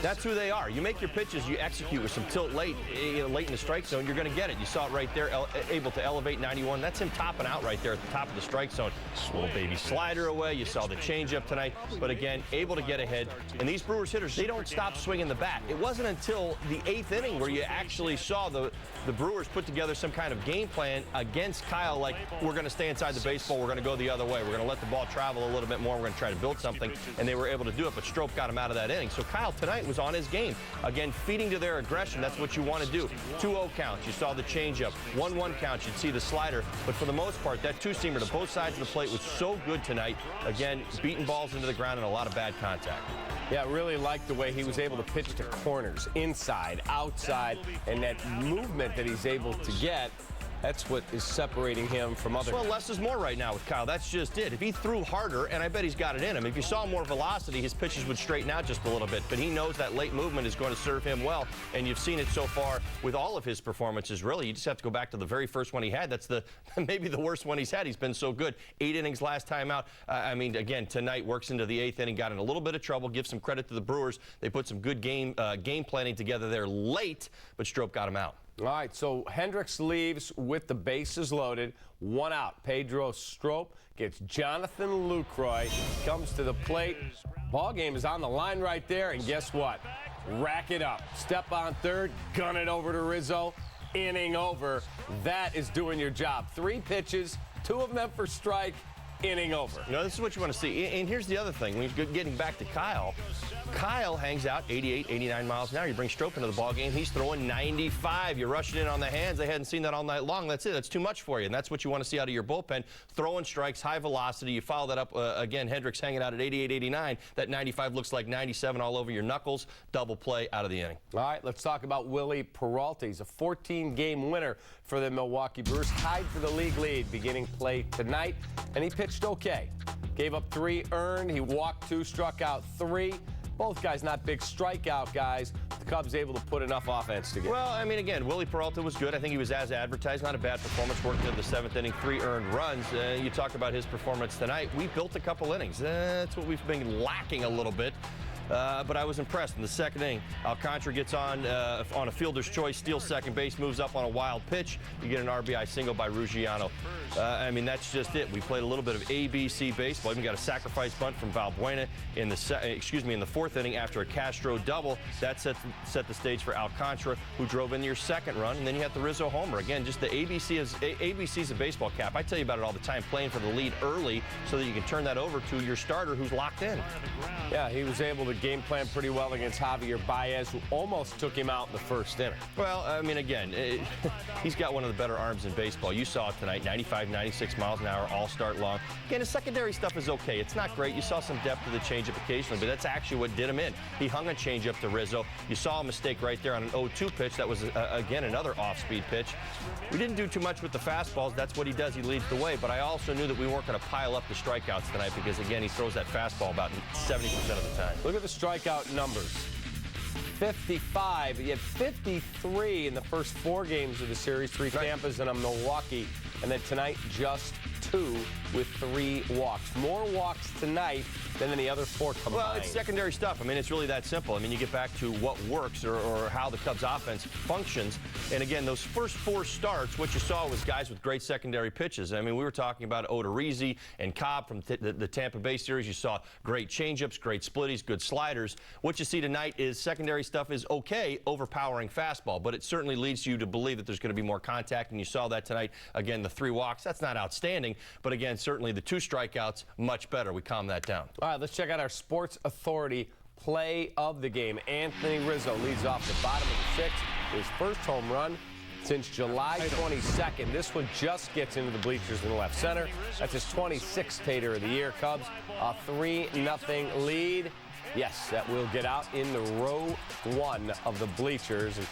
that's who they are. You make your pitches, you execute with some tilt late in the strike zone, you're going to get it. You saw it right there, able to elevate 91. That's him topping out right there at the top of the strike zone. Little baby slider away. You saw the changeup tonight, but again, able to get ahead. And these Brewers hitters, they don't stop swinging the bat. It wasn't until the 8th inning where you actually saw the Brewers put together some kind of game plan against Kyle, like, we're going to stay inside the baseball, we're going to go the other way, we're going to let the ball travel a little bit more, we're going to try to build something, and they were able to do it, but Strop got him out of that inning. So Kyle tonight was on his game. Again, feeding to their aggression, that's what you want to do. 2-0 counts, you saw the changeup. 1-1 counts, you'd see the slider, but for the most part, that two-seamer to both sides of the plate was so good tonight. Again, beating balls into the ground and a lot of bad contact. Yeah, really liked the way he was able to pitch to corners, inside, outside, and that movement that he's able to get. That's what is separating him from others. Well, less is more right now with Kyle. That's just it. If he threw harder, and I bet he's got it in him, if you saw more velocity, his pitches would straighten out just a little bit. But he knows that late movement is going to serve him well, and you've seen it so far with all of his performances, really. You just have to go back to the very first one he had. That's maybe the worst one he's had. He's been so good. 8 innings last time out. I mean, again, tonight works into the 8th inning, got in a little bit of trouble. Give some credit to the Brewers. They put some good game planning together there late, but Strop got him out. All right, so Hendricks leaves with the bases loaded. 1 out. Pedro Strop gets Jonathan Lucroy, comes to the plate. Ball game is on the line right there, and guess what? Rack it up. Step on third, gun it over to Rizzo. Inning over. That is doing your job. 3 pitches, 2 of them for strike. Inning over. This is what you want to see. And here's the other thing. When you're getting back to Kyle, Kyle hangs out 88, 89 miles an hour. You bring Strop into the ball game, he's throwing 95. You're rushing in on the hands. They hadn't seen that all night long. That's it. That's too much for you. And that's what you want to see out of your bullpen. Throwing strikes, high velocity. You follow that up again. Hendricks hanging out at 88, 89. That 95 looks like 97 all over your knuckles. Double play out of the inning. All right, let's talk about Willie Peralta. He's a 14-game winner for the Milwaukee Brewers. Tied for the league lead beginning play tonight. And he pitched okay. Gave up 3 earned. He walked 2, struck out 3. Both guys not big strikeout guys. The Cubs able to put enough offense together. Well, I mean, again, Willie Peralta was good. I think he was as advertised. Not a bad performance. Worked into the 7th inning, 3 earned runs. You talk about his performance tonight. We built a couple innings. That's what we've been lacking a little bit. But I was impressed. In the 2nd inning, Alcantara gets on a fielder's choice, steals second base, moves up on a wild pitch. You get an RBI single by Ruggiano. I mean, that's just it. We played a little bit of ABC baseball. Even got a sacrifice bunt from Valbuena in the 4th inning after a Castro double. That set the stage for Alcantara, who drove in your 2nd run, and then you had the Rizzo homer. Again, just the ABCs of baseball, Cap. I tell you about it all the time. Playing for the lead early so that you can turn that over to your starter who's locked in. Yeah, he was able to game plan pretty well against Javier Baez, who almost took him out in the 1st inning. Well, I mean, again, he's got one of the better arms in baseball. You saw it tonight, 95, 96 miles an hour, all start long. Again, his secondary stuff is okay. It's not great. You saw some depth to the changeup occasionally, but that's actually what did him in. He hung a changeup to Rizzo. You saw a mistake right there on an 0-2 pitch. That was, again, another off-speed pitch. We didn't do too much with the fastballs. That's what he does. He leads the way, but I also knew that we weren't going to pile up the strikeouts tonight because, again, he throws that fastball about 70% of the time. Look at the strikeout numbers. 55. He had 53 in the first 4 games of the series, 3 Tampas and a Milwaukee. And then tonight, just 2 with 3 walks. More walks tonight than any other 4 combined. Well, it's secondary stuff. I mean, it's really that simple. I mean, you get back to what works or how the Cubs offense functions. And again, those first 4 starts, what you saw was guys with great secondary pitches. I mean, we were talking about Odorizzi and Cobb from the Tampa Bay series. You saw great changeups, great splitties, good sliders. What you see tonight is secondary stuff is okay, overpowering fastball, but it certainly leads you to believe that there's going to be more contact, and you saw that tonight. Again, the 3 walks, that's not outstanding, but again, certainly the 2 strikeouts, much better. We calmed that down. All right, let's check out our Sports Authority play of the game. Anthony Rizzo leads off the bottom of the 6th, his first home run since July 22nd. This one just gets into the bleachers in the left center. That's his 26th Tater of the year. Cubs a 3-0 lead. Yes, that will get out in the row 1 of the bleachers and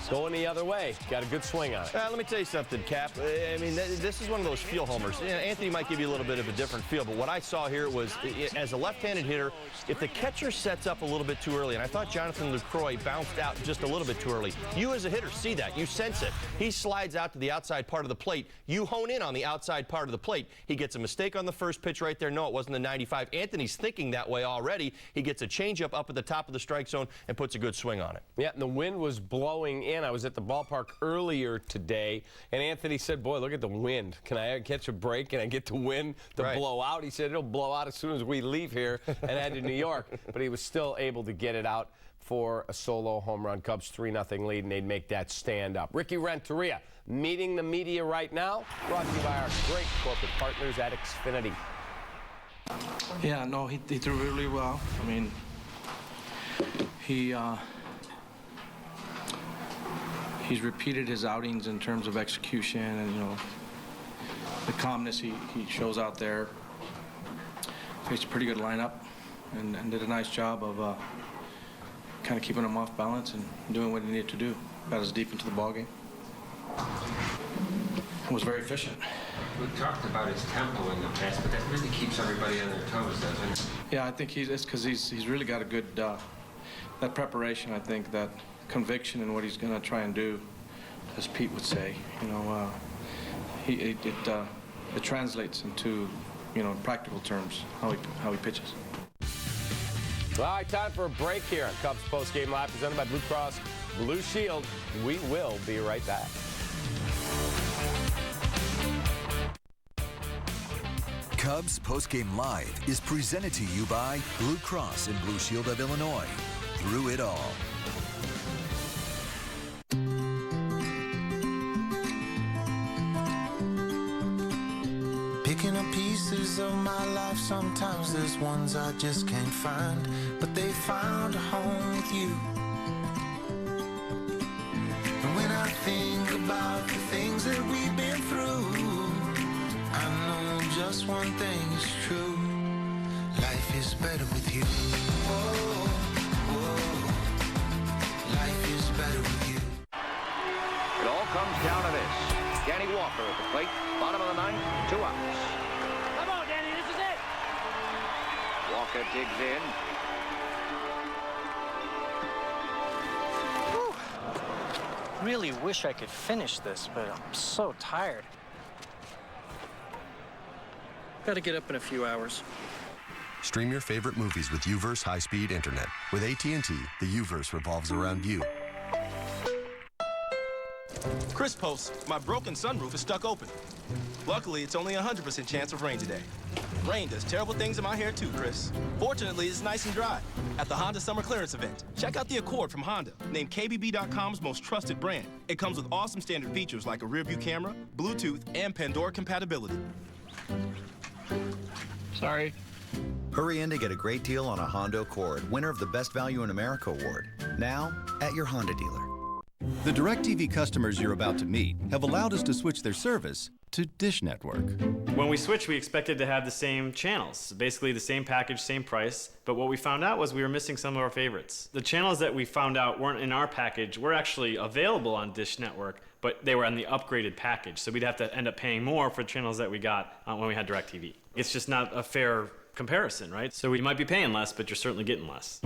going the other way. Got a good swing on it. Let me tell you something, Cap. I mean, this is one of those feel homers. Anthony might give you a little bit of a different feel, but what I saw here was, as a left-handed hitter, if the catcher sets up a little bit too early, and I thought Jonathan Lucroy bounced out just a little bit too early, you as a hitter see that. You sense it. He slides out to the outside part of the plate. You hone in on the outside part of the plate. He gets a mistake on the first pitch right there. No, it wasn't the 95. Anthony's thinking that way already. He gets a changeup up at the top of the strike zone and puts a good swing on it. Yeah, and the wind was blowing in. I was at the ballpark earlier today, and Anthony said, boy, look at the wind. Can I catch a break? Can I get the wind to blow out? He said it'll blow out as soon as we leave here and head to New York. But he was still able to get it out for a solo home run. Cubs 3-0 lead, and they'd make that stand up. Ricky Renteria meeting the media right now, brought to you by our great corporate partners at Xfinity. Yeah, no, he threw really well. I mean, he's repeated his outings in terms of execution and, you know, the calmness he shows out there. Faced a pretty good lineup and did a nice job of kind of keeping him off balance and doing what he needed to do. Got us deep into the ballgame. Was very efficient. We talked about his tempo in the past, but that really keeps everybody on their toes, doesn't it? Yeah, I think it's because he's really got a good that preparation. I think that conviction in what he's going to try and do, as Pete would say. You know, it translates into, you know, practical terms how he pitches. All right, time for a break here on Cubs Post Game Live, presented by Blue Cross Blue Shield. We will be right back. Cubs Postgame Live is presented to you by Blue Cross and Blue Shield of Illinois. Through it all. Picking up pieces of my life, sometimes there's ones I just can't find, but they found a home with you. And when I think about the things that we've been through, I know just one thing is true. Life is better with you. Oh, life is better with you. It all comes down to this. Danny Walker at the plate, bottom of the ninth, 2 outs. Come on, Danny, this is it. Walker digs in. Whew. Really wish I could finish this, but I'm so tired. Got to get up in a few hours. Stream your favorite movies with UVerse high-speed internet. With AT&T, the UVerse revolves around you. Chris posts, my broken sunroof is stuck open. Luckily, it's only a 100% chance of rain today. Rain does terrible things in my hair too, Chris. Fortunately, it's nice and dry. At the Honda Summer Clearance event, check out the Accord from Honda, named KBB.com's most trusted brand. It comes with awesome standard features like a rear-view camera, Bluetooth, and Pandora compatibility. Sorry. Hurry in to get a great deal on a Honda Accord, winner of the Best Value in America award. Now, at your Honda dealer. The DirecTV customers you're about to meet have allowed us to switch their service to Dish Network. When we switched, we expected to have the same channels, basically the same package, same price, but what we found out was we were missing some of our favorites. The channels that we found out weren't in our package were actually available on Dish Network, but they were on the upgraded package, so we'd have to end up paying more for channels that we got when we had DirecTV. It's just not a fair comparison, right? So we might be paying less, but you're certainly getting less.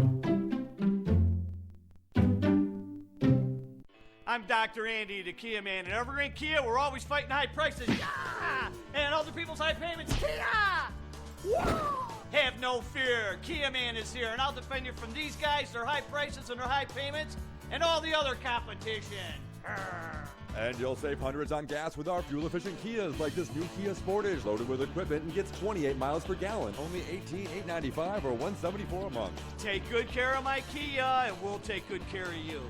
I'm Dr. Andy, the Kia man. At Evergreen Kia, we're always fighting high prices. Yeah! And other people's high payments. Kia! Woo! Have no fear. Kia man is here, and I'll defend you from these guys, their high prices and their high payments, and all the other competition. And you'll save hundreds on gas with our fuel-efficient Kias, like this new Kia Sportage, loaded with equipment and gets 28 miles per gallon. Only $18,895 or $174 a month. Take good care of my Kia, and we'll take good care of you.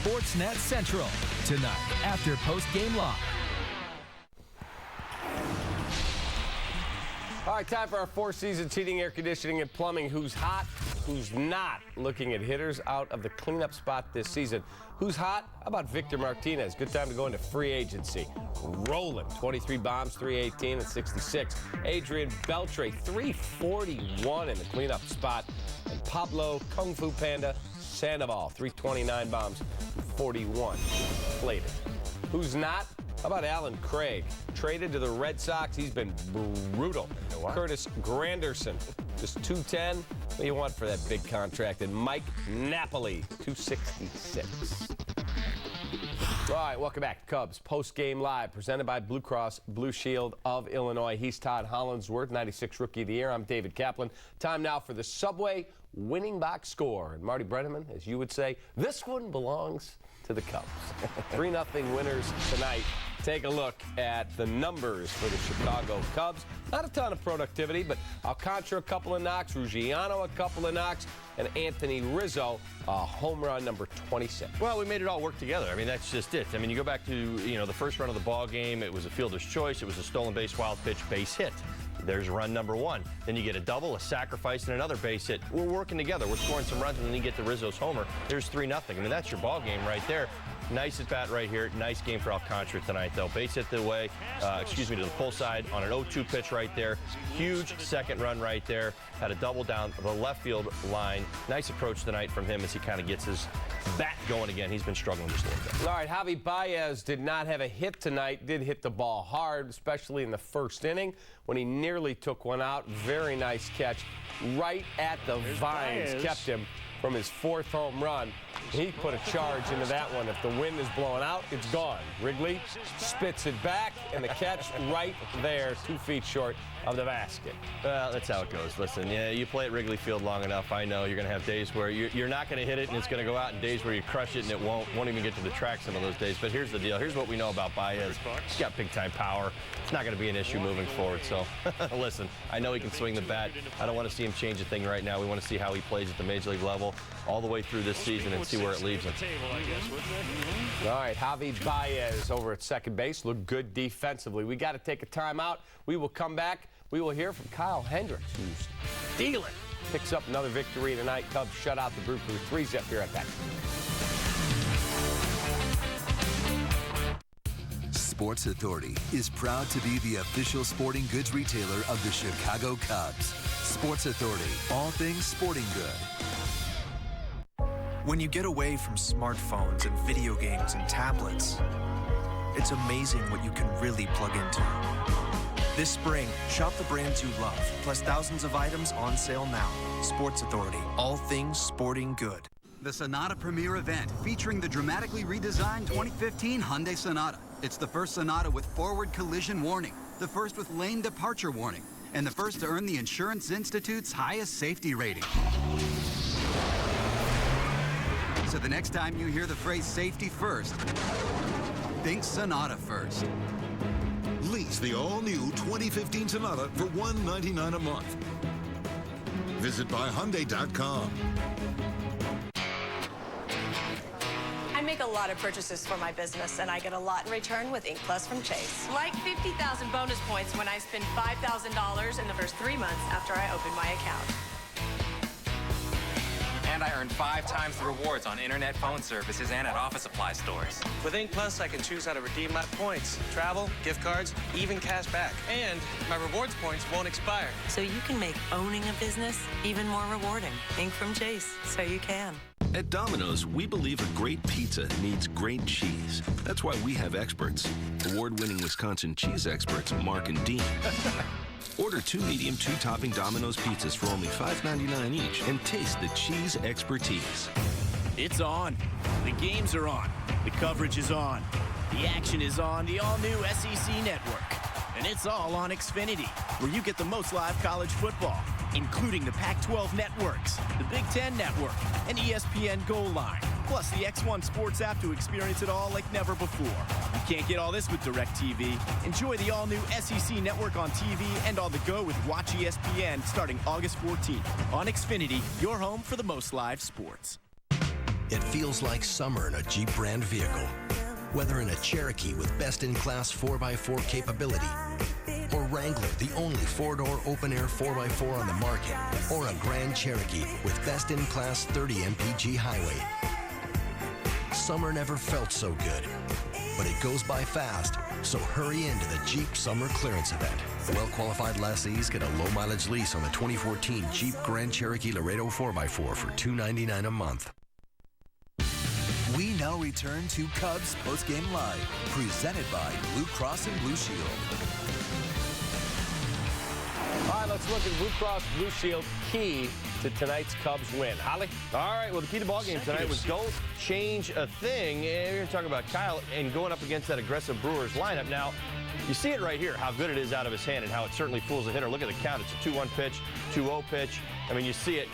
Sportsnet Central, tonight after post-game live. All right, time for our Four Seasons Heating, Air Conditioning, and Plumbing Who's Hot, who's not looking at hitters out of the cleanup spot this season. Who's hot? How about Victor Martinez? Good time to go into free agency. Rolling. 23 bombs, 318 and 66. Adrian Beltre, 341 in the cleanup spot. And Pablo Kung Fu Panda Sandoval, 329 bombs, 41 plated. Who's not? How about Alan Craig? Traded to the Red Sox. He's been brutal. Curtis Granderson, just 210. What do you want for that big contract? And Mike Napoli, 266. All right, welcome back. Cubs post-game live, presented by Blue Cross Blue Shield of Illinois. He's Todd Hollandsworth, 96 Rookie of the Year. I'm David Kaplan. Time now for the Subway winning box score. And Marty Brenneman, as you would say, this one belongs to the Cubs. 3-0 winners tonight. Take a look at the numbers for the Chicago Cubs. Not a ton of productivity, but Alcantara a couple of knocks, Ruggiano a couple of knocks, and Anthony Rizzo a home run number 26. Well, we made it all work together. I mean, that's just it. I mean, you go back to, the first run of the ball game. It was a fielder's choice. It was a stolen base, wild pitch, base hit. There's run number 1. Then you get a double, a sacrifice, and another base hit. We're working together. We're scoring some runs, and then you get to Rizzo's homer. There's 3-0. I mean, that's your ball game right there. Nice at bat right here. Nice game for Alcantara tonight, though. Base hit to the pull side on an 0-2 pitch right there. Huge second run right there. Had a double down the left field line. Nice approach tonight from him as he kind of gets his bat going again. He's been struggling just a little bit. All right, Javi Baez did not have a hit tonight. Did hit the ball hard, especially in the first inning when he nearly took one out. Very nice catch right at the vines. Baez. Kept him from his 4th home run. He put a charge into that one. If the wind is blowing out, it's gone. Wrigley spits it back, and the catch right there, 2 feet short of the basket. Well, that's how it goes. Listen, you play at Wrigley Field long enough. I know you're going to have days where you're not going to hit it, and it's going to go out, and days where you crush it, and it won't even get to the track some of those days. But here's the deal. Here's what we know about Baez. He's got big-time power. It's not going to be an issue moving forward. So, listen, I know he can swing the bat. I don't want to see him change a thing right now. We want to see how he plays at the Major League level all the way through this season and see where it leaves him. All right, Javi Baez over at second base. Looked good defensively. We got to take a timeout. We will come back. We will hear from Kyle Hendricks, who's stealing. Picks up another victory tonight. Cubs shut out the Brew Crew. 3-zip here at that. Sports Authority is proud to be the official sporting goods retailer of the Chicago Cubs. Sports Authority, all things sporting good. When you get away from smartphones and video games and tablets, it's amazing what you can really plug into. This spring, shop the brands you love, plus thousands of items on sale now. Sports Authority, all things sporting good. The Sonata Premier event featuring the dramatically redesigned 2015 Hyundai Sonata. It's the first Sonata with forward collision warning, the first with lane departure warning, and the first to earn the Insurance Institute's highest safety rating. So the next time you hear the phrase safety first, think Sonata first. Lease the all-new 2015 Sonata for $199 a month. Visit buyhyundai.com. I make a lot of purchases for my business, and I get a lot in return with Ink Plus from Chase. Like 50,000 bonus points when I spend $5,000 in the first 3 months after I open my account. And I earn 5 times the rewards on internet phone services and at office supply stores. With Ink Plus, I can choose how to redeem my points. Travel, gift cards, even cash back. And my rewards points won't expire. So you can make owning a business even more rewarding. Ink from Chase, so you can. At Domino's, we believe a great pizza needs great cheese. That's why we have experts. Award-winning Wisconsin cheese experts, Mark and Dean. Order 2 medium, 2-topping Domino's pizzas for only $5.99 each and taste the cheese expertise. It's on. The games are on. The coverage is on. The action is on the all-new SEC network. And it's all on Xfinity, where you get the most live college football, including the Pac-12 networks, the Big Ten network, and ESPN Goal Line, plus the X1 Sports app to experience it all like never before. You can't get all this with DirecTV. Enjoy the all-new SEC network on TV and on the go with Watch ESPN starting August 14th. On Xfinity, your home for the most live sports. It feels like summer in a Jeep brand vehicle. Whether in a Cherokee with best-in-class 4x4 capability or Wrangler, the only four-door open-air 4x4 on the market, or a Grand Cherokee with best-in-class 30 mpg highway. Summer never felt so good, but it goes by fast, so hurry into the Jeep Summer Clearance Event. Well-qualified lessees get a low-mileage lease on the 2014 Jeep Grand Cherokee Laredo 4x4 for $299 a month. We now return to Cubs Postgame Live, presented by Blue Cross and Blue Shield. All right, let's look at Blue Cross Blue Shield key to tonight's Cubs win. Holly? All right, well, the key to ball game tonight was don't change a thing. And we're going to talk about Kyle and going up against that aggressive Brewers lineup. Now, you see it right here, how good it is out of his hand and how it certainly fools a hitter. Look at the count. It's a 2-1 pitch, 2-0 pitch. I mean, you see it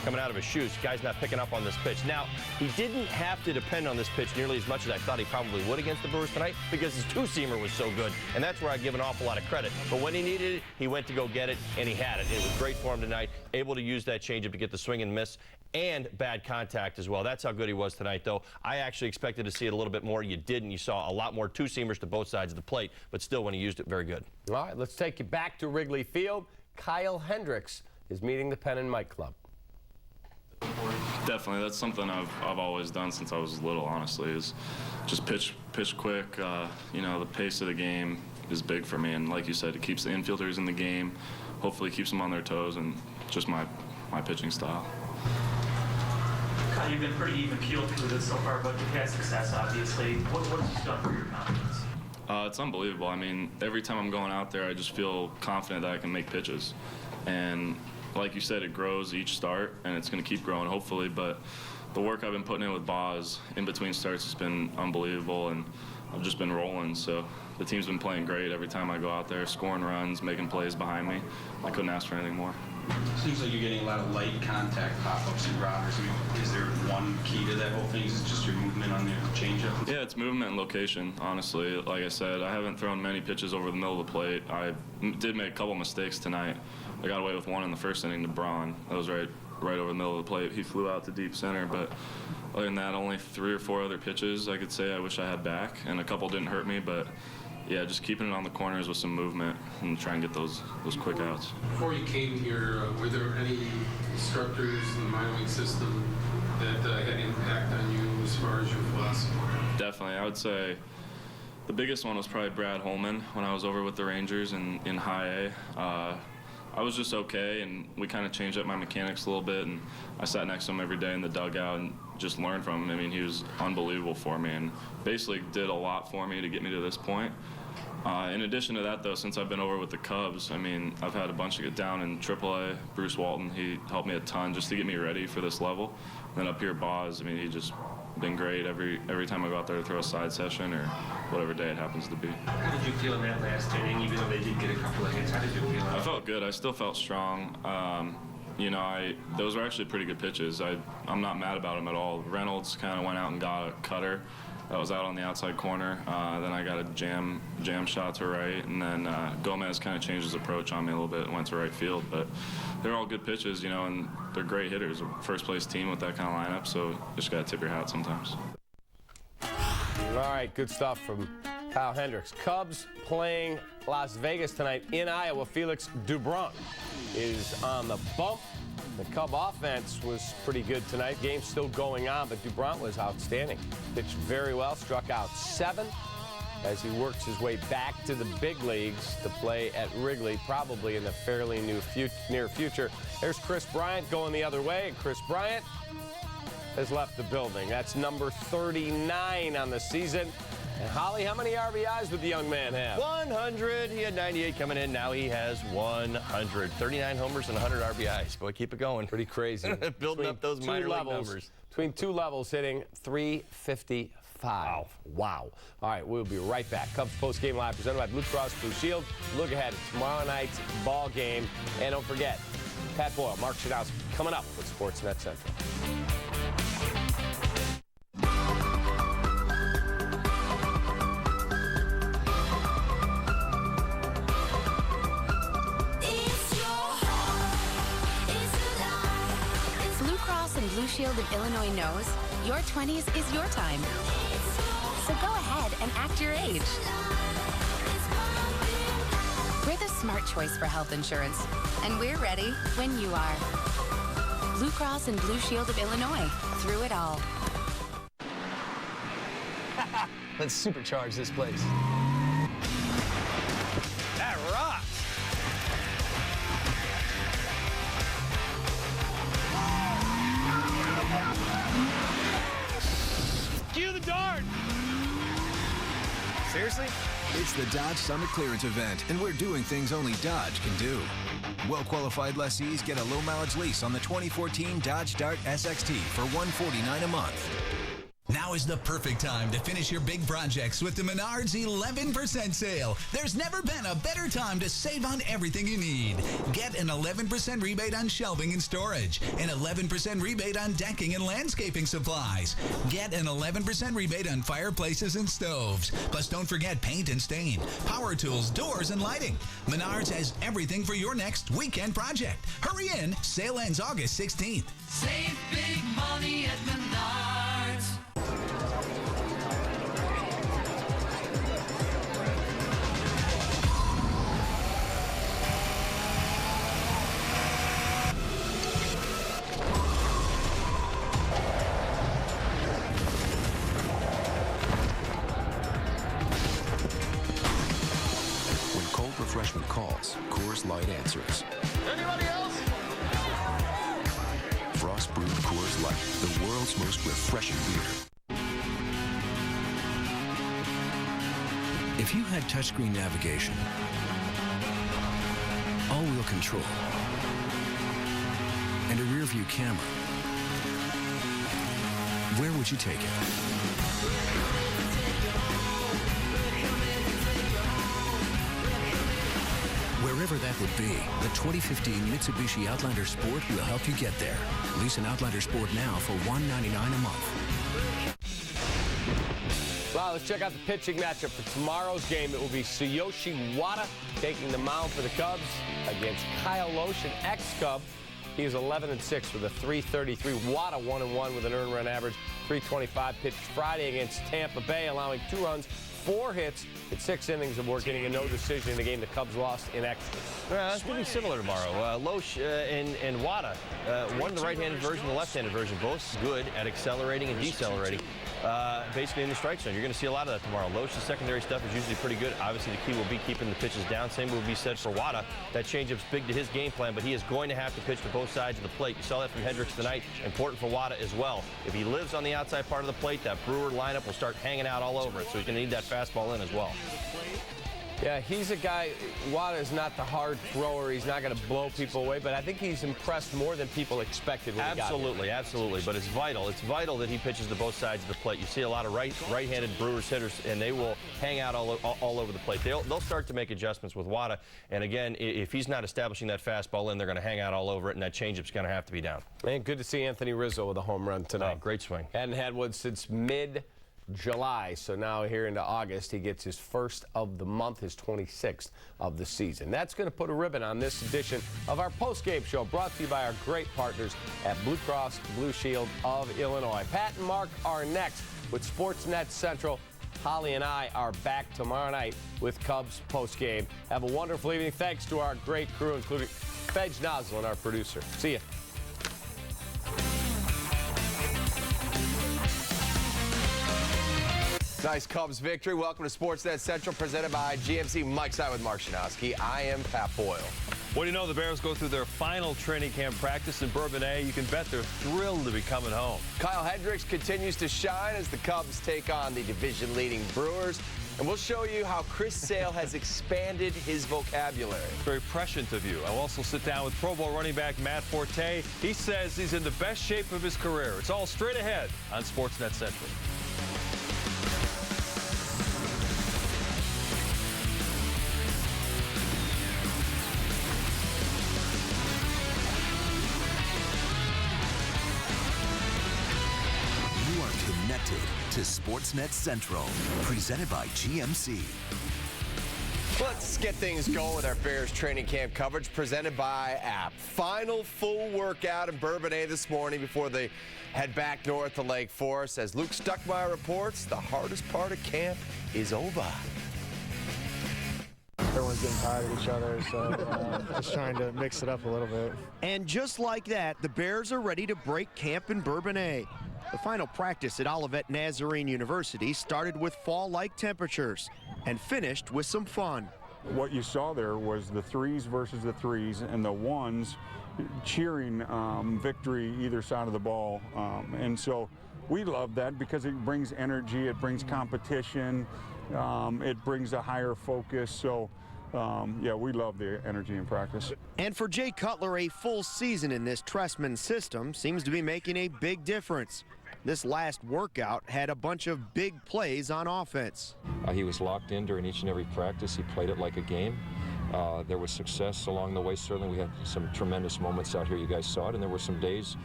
coming out of his shoes. The guy's not picking up on this pitch. Now, he didn't have to depend on this pitch nearly as much as I thought he probably would against the Brewers tonight because his two-seamer was so good, and that's where I give an awful lot of credit. But when he needed it, he went to go get it, and he had it. It was great for him tonight, able to use that changeup to get the swing and miss and bad contact as well. That's how good he was tonight, though. I actually expected to see it a little bit more. You didn't. You saw a lot more two-seamers to both sides of the plate, but still, when he used it, very good. All right, let's take you back to Wrigley Field. Kyle Hendricks is meeting the Pen and Mike Club. Definitely, that's something I've always done since I was little, honestly, is just pitch quick. You know, the pace of the game is big for me, and like you said, it keeps the infielders in the game, hopefully keeps them on their toes, and just my pitching style. Kyle, you've been pretty even keeled through this so far, but you've had success, obviously. What has this done for your confidence? It's unbelievable. I mean, every time I'm going out there, I just feel confident that I can make pitches, and like you said, it grows each start, and it's going to keep growing, hopefully. But the work I've been putting in with Boz in between starts has been unbelievable, and I've just been rolling. So the team's been playing great every time I go out there, scoring runs, making plays behind me. I couldn't ask for anything more. Seems like you're getting a lot of light contact pop-ups and grounders. I mean, is there one key to that whole thing? Is it just your movement on the changeup? Yeah, it's movement and location, honestly. Like I said, I haven't thrown many pitches over the middle of the plate. I did make a couple mistakes tonight. I got away with one in the first inning to Braun. That was right over the middle of the plate. He flew out to deep center, but other than that, only 3 or 4 other pitches I could say I wish I had back, and a couple didn't hurt me, but yeah, just keeping it on the corners with some movement and try and get those quick outs. Before you came here, were there any instructors in the minor league system that had an impact on you as far as your philosophy? Definitely. I would say the biggest one was probably Brad Holman when I was over with the Rangers in high A. I was just okay, and we kind of changed up my mechanics a little bit, and I sat next to him every day in the dugout and just learned from him. I mean, he was unbelievable for me and basically did a lot for me to get me to this point. In addition to that, though, since I've been over with the Cubs, I mean, I've had a bunch of get down in AAA. Bruce Walton, he helped me a ton just to get me ready for this level. And then up here, Boz, I mean, he just been great every time I go out there to throw a side session or whatever day it happens to be. How did you feel in that last inning, even though they did get a couple of hits? How did you feel? I felt good. I still felt strong. You know, those were actually pretty good pitches. I'm not mad about them at all. Reynolds kind of went out and got a cutter that was out on the outside corner. Then I got a jam shot to right, and then Gomez kind of changed his approach on me a little bit and went to right field. But they're all good pitches, you know, and they're great hitters. A first-place team with that kind of lineup, so just got to tip your hat sometimes. All right, good stuff from Kyle Hendricks. Cubs playing Las Vegas tonight in Iowa. Felix Doubront is on the bump. The Cub offense was pretty good tonight. Game's still going on, but Doubront was outstanding. Pitched very well, struck out 7 as he works his way back to the big leagues to play at Wrigley, probably in the fairly near future. There's Chris Bryant going the other way, and Chris Bryant has left the building. That's number 39 on the season. And Holly, how many RBIs would the young man have? 100. He had 98 coming in. Now he has 100. 39 homers and 100 RBIs. Boy, keep it going. Pretty crazy. Building up those minor league numbers. Between 2 levels, hitting 355. Wow. All right, we'll be right back. Cubs Post-Game Live presented by Blue Cross Blue Shield. Look ahead at tomorrow night's ball game. And don't forget, Pat Boyle, Mark Shadowski coming up with Sportsnet Central. Blue Shield of Illinois knows your 20s is your time. So go ahead and act your age. We're the smart choice for health insurance, and we're ready when you are. Blue Cross and Blue Shield of Illinois, through it all. Let's supercharge this place. That rocks. Cue the dart. Seriously? It's the Dodge Summit Clearance Event, and we're doing things only Dodge can do. Well-qualified lessees get a low-mileage lease on the 2014 Dodge Dart SXT for $149 a month. Now is the perfect time to finish your big projects with the Menards 11% sale. There's never been a better time to save on everything you need. Get an 11% rebate on shelving and storage, an 11% rebate on decking and landscaping supplies. Get an 11% rebate on fireplaces and stoves. Plus, don't forget paint and stain, power tools, doors, and lighting. Menards has everything for your next weekend project. Hurry in. Sale ends August 16th. Save big money at Menards. When cold refreshment calls, Coors Light answers. Anybody else? Frost brewed Coors Light, the world's most refreshing beer. If you had touchscreen navigation, all-wheel control, and a rear-view camera, where would you take it? Wherever that would be, the 2015 Mitsubishi Outlander Sport will help you get there. Lease an Outlander Sport now for $199 a month. Well, let's check out the pitching matchup for tomorrow's game. It will be Tsuyoshi Wada taking the mound for the Cubs against Kyle Loesch, an ex-Cub. He is 11-6 with a .333. Wada 1-1 with an earned run average, .325. Pitched Friday against Tampa Bay, allowing 2 runs, 4 hits, in 6 innings of work, getting a no decision in the game the Cubs lost in extras. Well, it's going to be similar tomorrow. Loesch and Wada, one the right-handed version, the left-handed version, both good at accelerating and decelerating. Basically in the strike zone. You're going to see a lot of that tomorrow. Loesch's secondary stuff is usually pretty good. Obviously, the key will be keeping the pitches down. Same will be said for Wada. That changeup's big to his game plan, but he is going to have to pitch to both sides of the plate. You saw that from Hendricks tonight. Important for Wada as well. If he lives on the outside part of the plate, that Brewer lineup will start hanging out all over it, so he's going to need that fastball in as well. Yeah, he's a guy, Wada is not the hard thrower. He's not going to blow people away, but I think he's impressed more than people expected when he got here. Absolutely. But it's vital. It's vital that he pitches to both sides of the plate. You see a lot of right-handed Brewers hitters, and they will hang out all over the plate. They'll start to make adjustments with Wada. And again, if he's not establishing that fastball in, they're going to hang out all over it, and that changeup's going to have to be down. Man, good to see Anthony Rizzo with a home run tonight. Oh, great swing. Hadn't had one since mid-July, so now here into August, he gets his first of the month, his 26th of the season. That's going to put a ribbon on this edition of our post-game show, brought to you by our great partners at Blue Cross Blue Shield of Illinois. Pat and Mark are next with Sportsnet Central. Holly and I are back tomorrow night with Cubs post-game. Have a wonderful evening. Thanks to our great crew, including Fedge Noslin, our producer. See ya. Nice Cubs victory. Welcome to Sportsnet Central, presented by GMC. Mike Side with Mark Shanowski. I am Pat Boyle. What do you know? The Bears go through their final training camp practice in Bourbonnais. You can bet they're thrilled to be coming home. Kyle Hendricks continues to shine as the Cubs take on the division-leading Brewers. And we'll show you how Chris Sale has expanded his vocabulary. Very prescient of you. I'll also sit down with Pro Bowl running back Matt Forte. He says he's in the best shape of his career. It's all straight ahead on Sportsnet Central. To Sportsnet Central, presented by GMC. Let's get things going with our Bears training camp coverage, presented by App. Final full workout in Bourbonnais this morning before they head back north to Lake Forest. As Luke Stuckmeyer reports, the hardest part of camp is over. everyone's getting tired of each other, so just trying to mix it up a little bit. And just like that, the Bears are ready to break camp in Bourbonnais. The final practice at Olivet Nazarene University started with fall-like temperatures and finished with some fun. What you saw there was the threes versus the threes and the ones cheering victory either side of the ball. And so we love that because it brings energy, it brings competition, it brings a higher focus. So yeah, we love the energy in practice. And for Jay Cutler, a full season in this Tressman system seems to be making a big difference. This last workout had a bunch of big plays on offense. He was locked in during each and every practice. He played it like a game. There was success along the way. Certainly we had some tremendous moments out here. You guys saw it, and there were some days,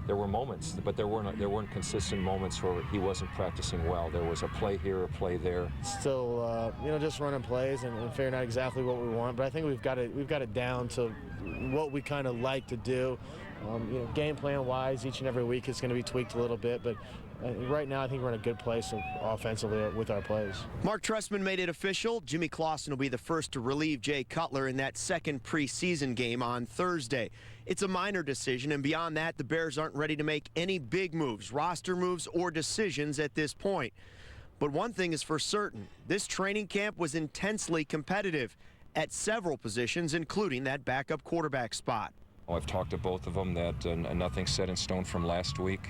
there were moments, but there weren't consistent moments where he wasn't practicing well. There was a play here, a play there. Still, just running plays and figuring out exactly what we want. But I think we've got it down to what we kind of like to do. Game plan wise, each and every week it's going to be tweaked a little bit, but right now I think we're in a good place offensively with our plays. Mark Tressman made it official. Jimmy Clausen will be the first to relieve Jay Cutler in that second preseason game on Thursday. It's a minor decision, and beyond that, the Bears aren't ready to make any big moves, roster moves, or decisions at this point. But one thing is for certain, this training camp was intensely competitive at several positions, including that backup quarterback spot. I've talked to both of them that nothing's set in stone from last week.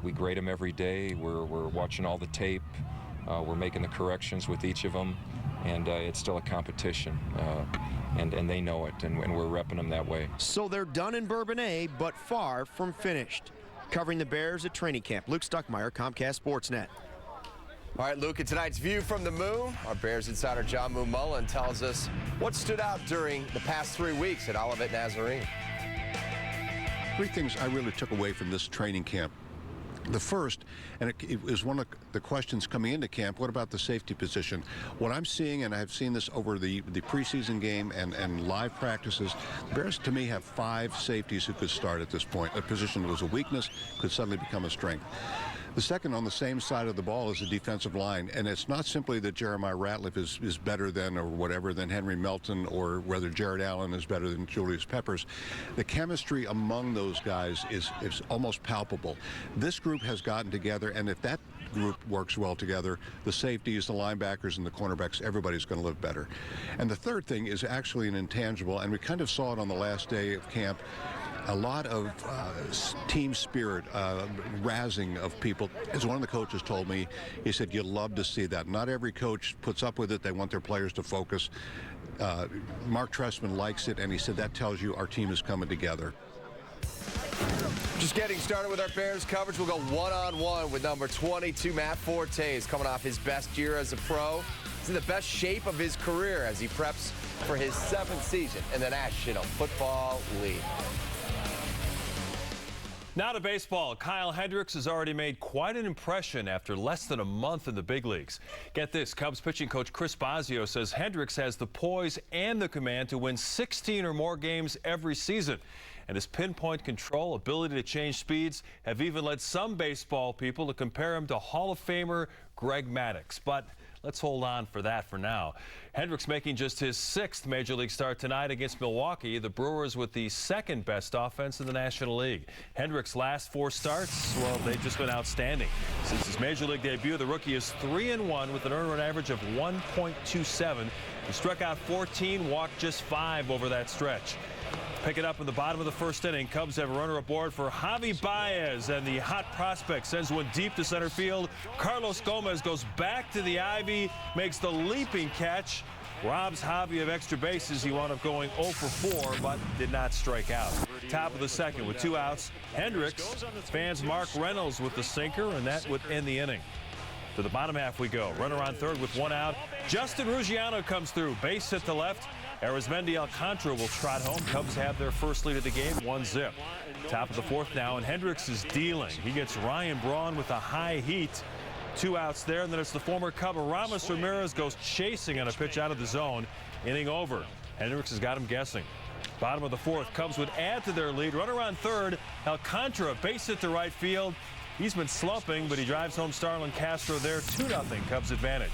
We grade them every day. We're watching all the tape. We're making the corrections with each of them, and it's still a competition, and they know it, and we're repping them that way. So they're done in Bourbonnais, but far from finished. Covering the Bears at training camp, Luke Stuckmeyer, Comcast Sportsnet. All right, Luke, in tonight's View from the Moon, our Bears insider John Moon Mullen tells us what stood out during the past 3 weeks at Olivet Nazarene. 3 things I really took away from this training camp. The first, and it was one of the questions coming into camp, what about the safety position? What I'm seeing, and I've seen this over the preseason game and live practices, the Bears, to me, have 5 safeties who could start at this point. A position that was a weakness could suddenly become a strength. The second, on the same side of the ball, is the defensive line, and it's not simply that Jeremiah Ratliff is better than or whatever than Henry Melton, or whether Jared Allen is better than Julius Peppers. The chemistry among those guys is almost palpable. This group has gotten together, and if that group works well together, the safeties, the linebackers, and the cornerbacks, everybody's going to live better. And the third thing is actually an intangible, and we kind of saw it on the last day of camp. A lot of team spirit, razzing of people. As one of the coaches told me, he said, you love to see that. Not every coach puts up with it. They want their players to focus. Mark Tressman likes it, and he said that tells you our team is coming together. Just getting started with our Bears coverage. We'll go one-on-one with number 22, Matt Forte. He's coming off his best year as a pro. He's in the best shape of his career as he preps for his 7th season in the National Football League. Now to baseball. Kyle Hendricks has already made quite an impression after less than a month in the big leagues. Get this, Cubs pitching coach Chris Bosio says Hendricks has the poise and the command to win 16 or more games every season. And his pinpoint control, ability to change speeds have even led some baseball people to compare him to Hall of Famer Greg Maddux. But let's hold on for that for now. Hendricks making just his 6th Major League start tonight against Milwaukee, the Brewers with the 2nd best offense in the National League. Hendricks' last 4 starts, well, they've just been outstanding. Since his Major League debut, the rookie is 3-1 with an earned run average of 1.27. He struck out 14, walked just 5 over that stretch. Pick it up in the bottom of the 1st inning. Cubs have a runner aboard for Javi Baez, and the hot prospect sends one deep to center field. Carlos Gomez goes back to the ivy, makes the leaping catch, robs Javi of extra bases. He wound up going 0 for 4, but did not strike out. Top of the 2nd with 2 outs. Hendricks fans Mark Reynolds with the sinker, and that would end the inning. To the bottom half we go. Runner on 3rd with 1 out. Justin Ruggiano comes through. Base hit to left. Arizmendi Alcantara will trot home. Cubs have their first lead of the game, 1-0. Top of the 4th now, and Hendricks is dealing. He gets Ryan Braun with a high heat. 2 outs there, and then it's the former Cub Aramis Ramirez goes chasing on a pitch out of the zone. Inning over. Hendricks has got him guessing. Bottom of the 4th, Cubs would add to their lead. Runner on 3rd. Alcantara base hit to right field. He's been slumping, but he drives home Starlin Castro there. 2-0 Cubs advantage.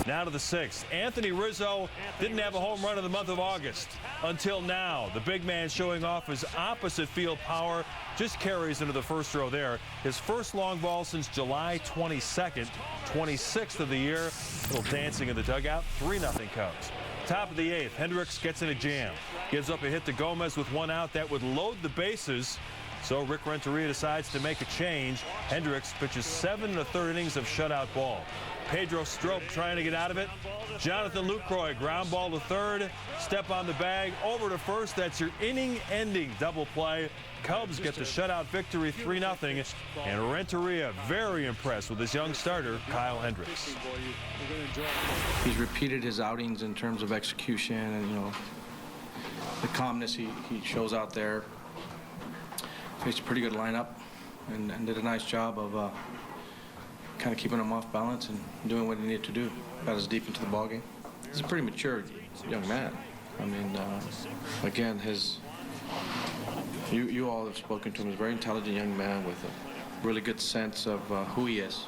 Now to the 6th. Anthony Rizzo didn't have a home run in the month of August. Until now, the big man showing off his opposite field power. Just carries into the first row there. His first long ball since July 22nd, 26th of the year. A little dancing in the dugout. 3-0 Cubs. Top of the 8th, Hendricks gets in a jam. Gives up a hit to Gomez with 1 out. That would load the bases. So Rick Renteria decides to make a change. Hendricks pitches 7 1/3 innings of shutout ball. Pedro Strop trying to get out of it. Jonathan Lucroy, ground ball to third. Step on the bag, over to first. That's your inning-ending double play. Cubs get the shutout victory 3-0. And Renteria very impressed with his young starter, Kyle Hendricks. He's repeated his outings in terms of execution and, you know, the calmness he shows out there. Faced a pretty good lineup and did a nice job of kind of keeping him off balance and doing what he needed to do. Got us deep into the ballgame. He's a pretty mature young man. I mean, again, you all have spoken to him. He's a very intelligent young man with a really good sense of who he is.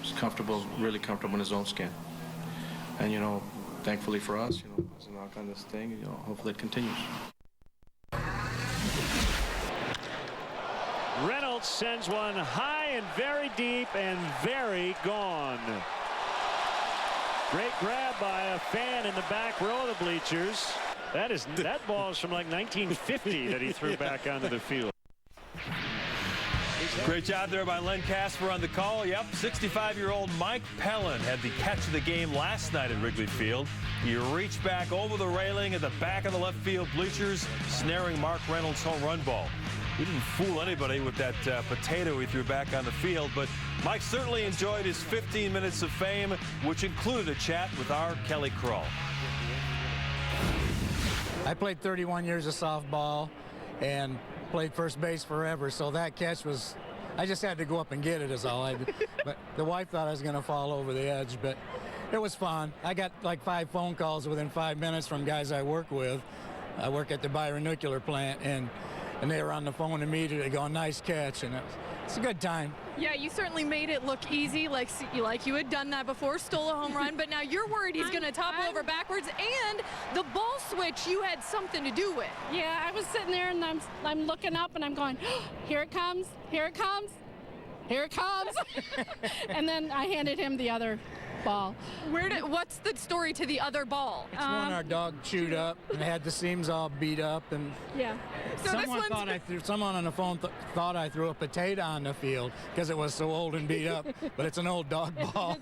He's comfortable, really comfortable in his own skin. And, you know, thankfully for us, you know, as a knock on this thing, you know, hopefully it continues. Reynolds sends one high and very deep and very gone. Great grab by a fan in the back row of the bleachers. That ball is from like 1950 that he threw back onto the field. Great job there by Len Casper on the call. Yep, 65-year-old Mike Pellin had the catch of the game last night at Wrigley Field. He reached back over the railing at the back of the left field bleachers, snaring Mark Reynolds' home run ball. He didn't fool anybody with that potato he threw back on the field, but Mike certainly enjoyed his 15 minutes of fame, which included a chat with our Kelly Krull. I played 31 years of softball and played first base forever, so that catch was, I just had to go up and get it is all. But the wife thought I was going to fall over the edge, but it was fun. I got like 5 phone calls within 5 minutes from guys I work with. I work at the Byron Nuclear Plant, and they were on the phone immediately going, nice catch, and it's a good time. Yeah, you certainly made it look easy, like you had done that before, stole a home run, but now you're worried he's going to topple over backwards, and the ball switch you had something to do with. Yeah, I was sitting there, and I'm looking up, and I'm going, oh, here it comes, here it comes, here it comes. And then I handed him the other ball. What's the story to the other ball? It's one our dog chewed up and had the seams all beat up, and yeah. So someone on the phone thought I threw a potato on the field because it was so old and beat up, but it's an old dog ball.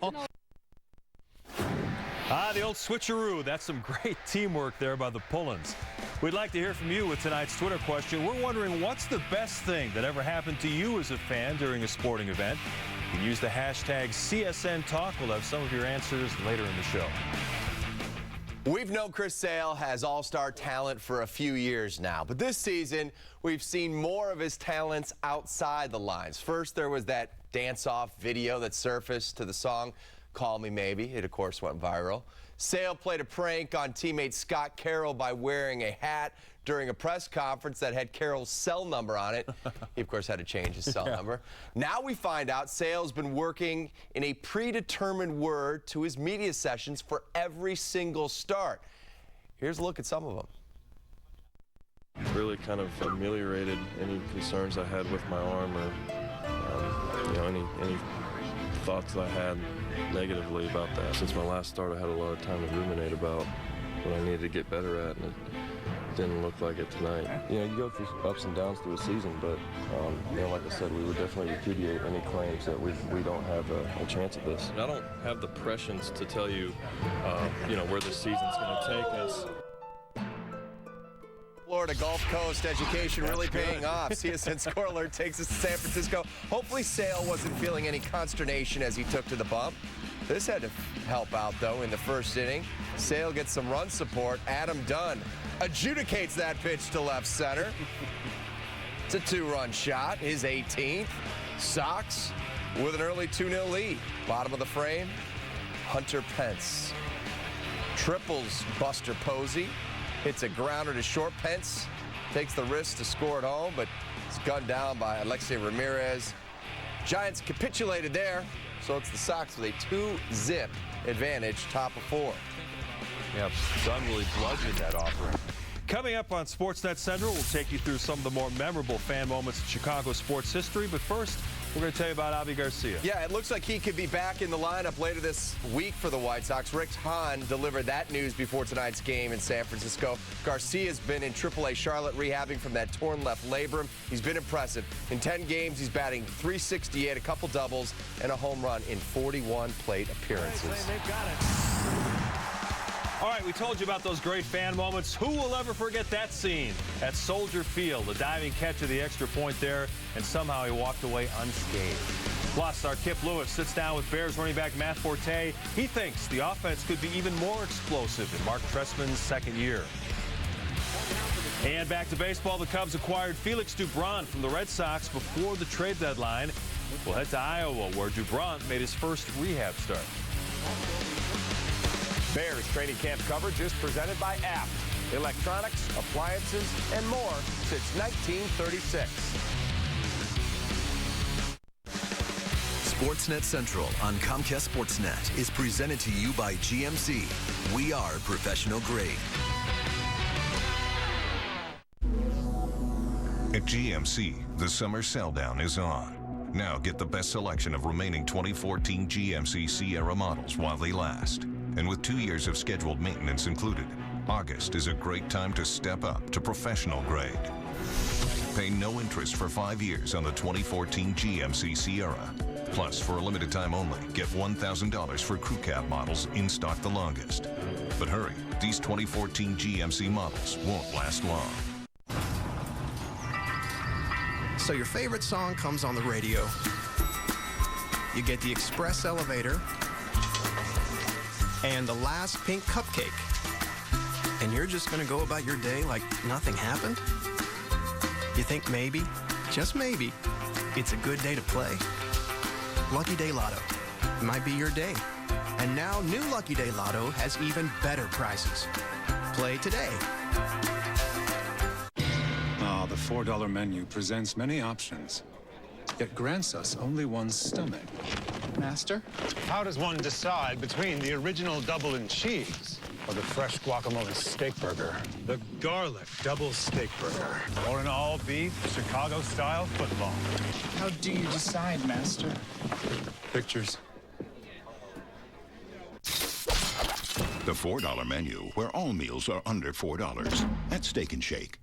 The old switcheroo. That's some great teamwork there by the Pullens. We'd like to hear from you with tonight's Twitter question. We're wondering, what's the best thing that ever happened to you as a fan during a sporting event? You can use the hashtag CSN Talk. We'll have some of your answers later in the show. We've known Chris Sale has all-star talent for a few years now, but this season we've seen more of his talents outside the lines. First, there was that dance-off video that surfaced to the song Call Me Maybe. It, of course, went viral. Sale played a prank on teammate Scott Carroll by wearing a hat during a press conference that had Carroll's cell number on it. He, of course, had to change his cell number. Now we find out Sale's been working in a predetermined word to his media sessions for every single start. Here's a look at some of them. Really kind of ameliorated any concerns I had with my arm or you know, any thoughts I had negatively about that. Since my last start, I had a lot of time to ruminate about what I needed to get better at, and it didn't look like it tonight. You know, you go through ups and downs through a season, but you know, like I said, we would definitely repudiate any claims that we don't have a chance at this. I don't have the prescience to tell you, you know, where this season's going to take us. Florida Gulf Coast education really paying off. CSN Score Alert takes us to San Francisco. Hopefully Sale wasn't feeling any consternation as he took to the bump. This had to help out, though, in the first inning. Sale gets some run support. Adam Dunn adjudicates that pitch to left center. It's a 2-run shot, his 18th. Sox with an early 2-0 lead. Bottom of the frame, Hunter Pence. Triples Buster Posey. Hits a grounder to short. Pence takes the risk to score at home, but it's gunned down by Alexei Ramirez. Giants capitulated there, so it's the Sox with a 2-zip advantage, top of 4. Yep, Sun really bludgeoned that offering. Coming up on Sportsnet Central, we'll take you through some of the more memorable fan moments in Chicago sports history. But first, we're going to tell you about Avi Garcia. Yeah, it looks like he could be back in the lineup later this week for the White Sox. Rick Hahn delivered that news before tonight's game in San Francisco. Garcia's been in AAA Charlotte rehabbing from that torn left labrum. He's been impressive. In 10 games, he's batting .368, a couple doubles, and a home run in 41 plate appearances. All right, we told you about those great fan moments. Who will ever forget that scene at Soldier Field? The diving catch of the extra point there, and somehow he walked away unscathed. Plus, our Kip Lewis sits down with Bears running back Matt Forte. He thinks the offense could be even more explosive in Mark Trestman's second year. And back to baseball, the Cubs acquired Felix Doubront from the Red Sox before the trade deadline. We'll head to Iowa, where Doubront made his first rehab start. Bears training camp coverage is presented by App. Electronics, appliances, and more since 1936. Sportsnet Central on Comcast Sportsnet is presented to you by GMC. We are professional grade. At GMC, the summer sell-down is on. Now get the best selection of remaining 2014 GMC Sierra models while they last. And with 2 years of scheduled maintenance included, August is a great time to step up to professional grade. Pay no interest for 5 years on the 2014 GMC Sierra. Plus, for a limited time only, get $1,000 for crew cab models in stock the longest. But hurry, these 2014 GMC models won't last long. So your favorite song comes on the radio. You get the express elevator and the last pink cupcake. And you're just gonna go about your day like nothing happened? You think maybe, just maybe, it's a good day to play? Lucky Day Lotto. It might be your day. And now new Lucky Day Lotto has even better prizes. Play today. The $4 menu presents many options, yet grants us only one stomach. Master? How does one decide between the original double and cheese or the fresh guacamole steak burger? The garlic double steak burger. Or an all-beef Chicago-style football. How do you decide, Master? Pictures. The $4 menu, where all meals are under $4 at Steak and Shake.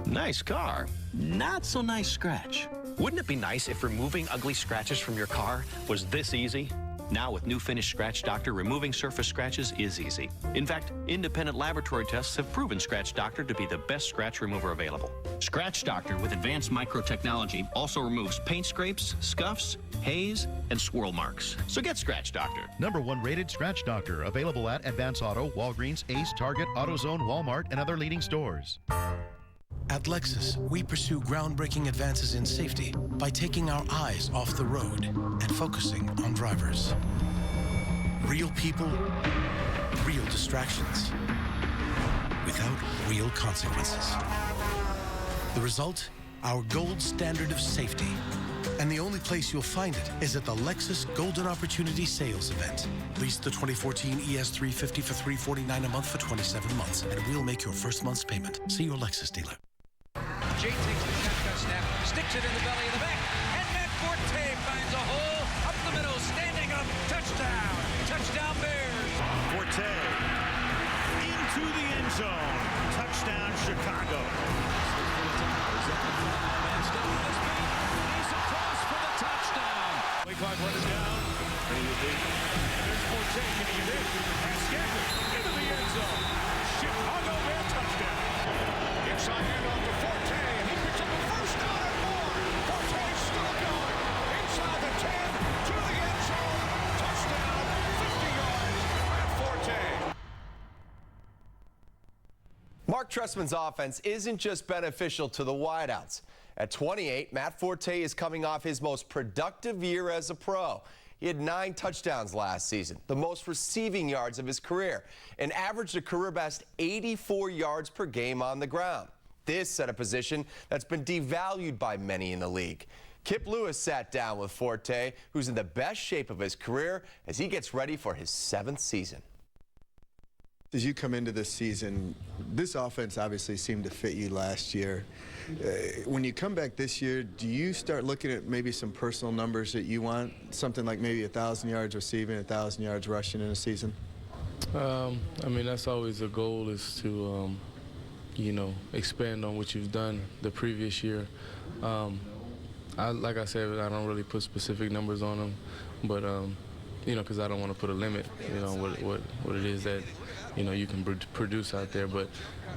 Nice car. Not so nice scratch. Wouldn't it be nice if removing ugly scratches from your car was this easy? Now with new Finish Scratch Doctor, removing surface scratches is easy. In fact, independent laboratory tests have proven Scratch Doctor to be the best scratch remover available. Scratch Doctor with advanced microtechnology also removes paint scrapes, scuffs, haze, and swirl marks. So get Scratch Doctor. #1 rated Scratch Doctor, available at Advance Auto, Walgreens, Ace, Target, AutoZone, Walmart, and other leading stores. At Lexus, we pursue groundbreaking advances in safety by taking our eyes off the road and focusing on drivers. Real people, real distractions, without real consequences. The result? Our gold standard of safety. And the only place you'll find it is at the Lexus Golden Opportunity Sales Event. Lease the 2014 ES350 for $349 a month for 27 months, and we'll make your first month's payment. See your Lexus dealer. Jay takes the shotgun snap, sticks it in the belly of the back, and Matt Forte finds a hole up the middle, standing up, touchdown! Touchdown Bears! Forte into the end zone. Touchdown Chicago. He's across for the touchdown. Play clock running down. There's Forte getting it in. And Skaggs into the end zone. Chicago Bear touchdown. Inside handoff to Forte, and he picks up the first down and more. Forte still going. Inside the 10 to the end zone. Touchdown, 50 yards. Matt Forte. Mark Trestman's offense isn't just beneficial to the wideouts. At 28, Matt Forte is coming off his most productive year as a pro. He had 9 touchdowns last season, the most receiving yards of his career, and averaged a career-best 84 yards per game on the ground. This set a position that's been devalued by many in the league. Kip Lewis sat down with Forte, who's in the best shape of his career as he gets ready for his 7th season. As you come into this season, this offense obviously seemed to fit you last year. When you come back this year, do you start looking at maybe some personal numbers that you want? Something like maybe 1,000 yards receiving, 1,000 yards rushing in a season? I mean, that's always a goal, is to, you know, expand on what you've done the previous year. Like I said, I don't really put specific numbers on them, but, you know, because I don't want to put a limit, you know, what it is that, you know, you can produce out there. But,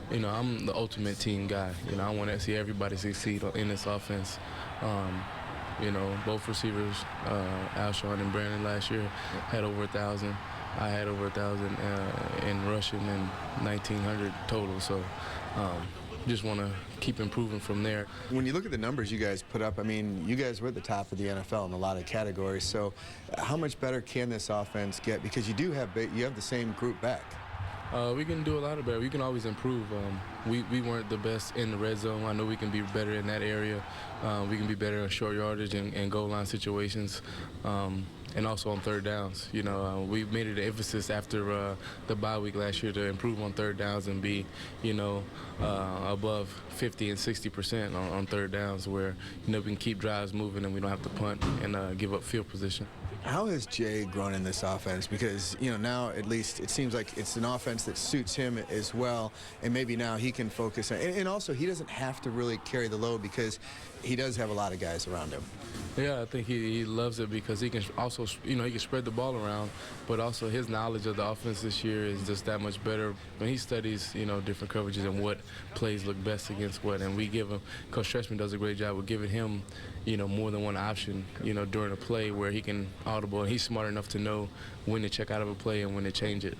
you know, I'm the ultimate team guy. You know, I want to see everybody succeed in this offense. You know, both receivers, Alshon and Brandon last year had over 1,000. I had over 1,000 in rushing and 1,900 total. So just want to keep improving from there. When you look at the numbers you guys put up, I mean, you guys were at the top of the NFL in a lot of categories. So how much better can this offense get? Because you have the same group back. We can do a lot of better. We can always improve. We weren't the best in the red zone. I know we can be better in that area. We can be better in short yardage and goal line situations. And also on third downs. You know, we made it an emphasis after the bye week last year to improve on third downs and be, you know, above 50 and 60% on third downs, where, you know, we can keep drives moving and we don't have to punt and give up field position. How has Jay grown in this offense? Because, you know, now at least it seems like it's an offense that suits him as well, and maybe now he can focus on, and also he doesn't have to really carry the load because he does have a lot of guys around him. Yeah, I think he loves it because he can also, you know, he can spread the ball around, but also his knowledge of the offense this year is just that much better. When he studies, you know, different coverages and what plays look best against what, and we give him, Coach Stretchman does a great job of giving him, you know, more than one option, you know, during a play where he can audible, and he's smart enough to know when to check out of a play and when to change it.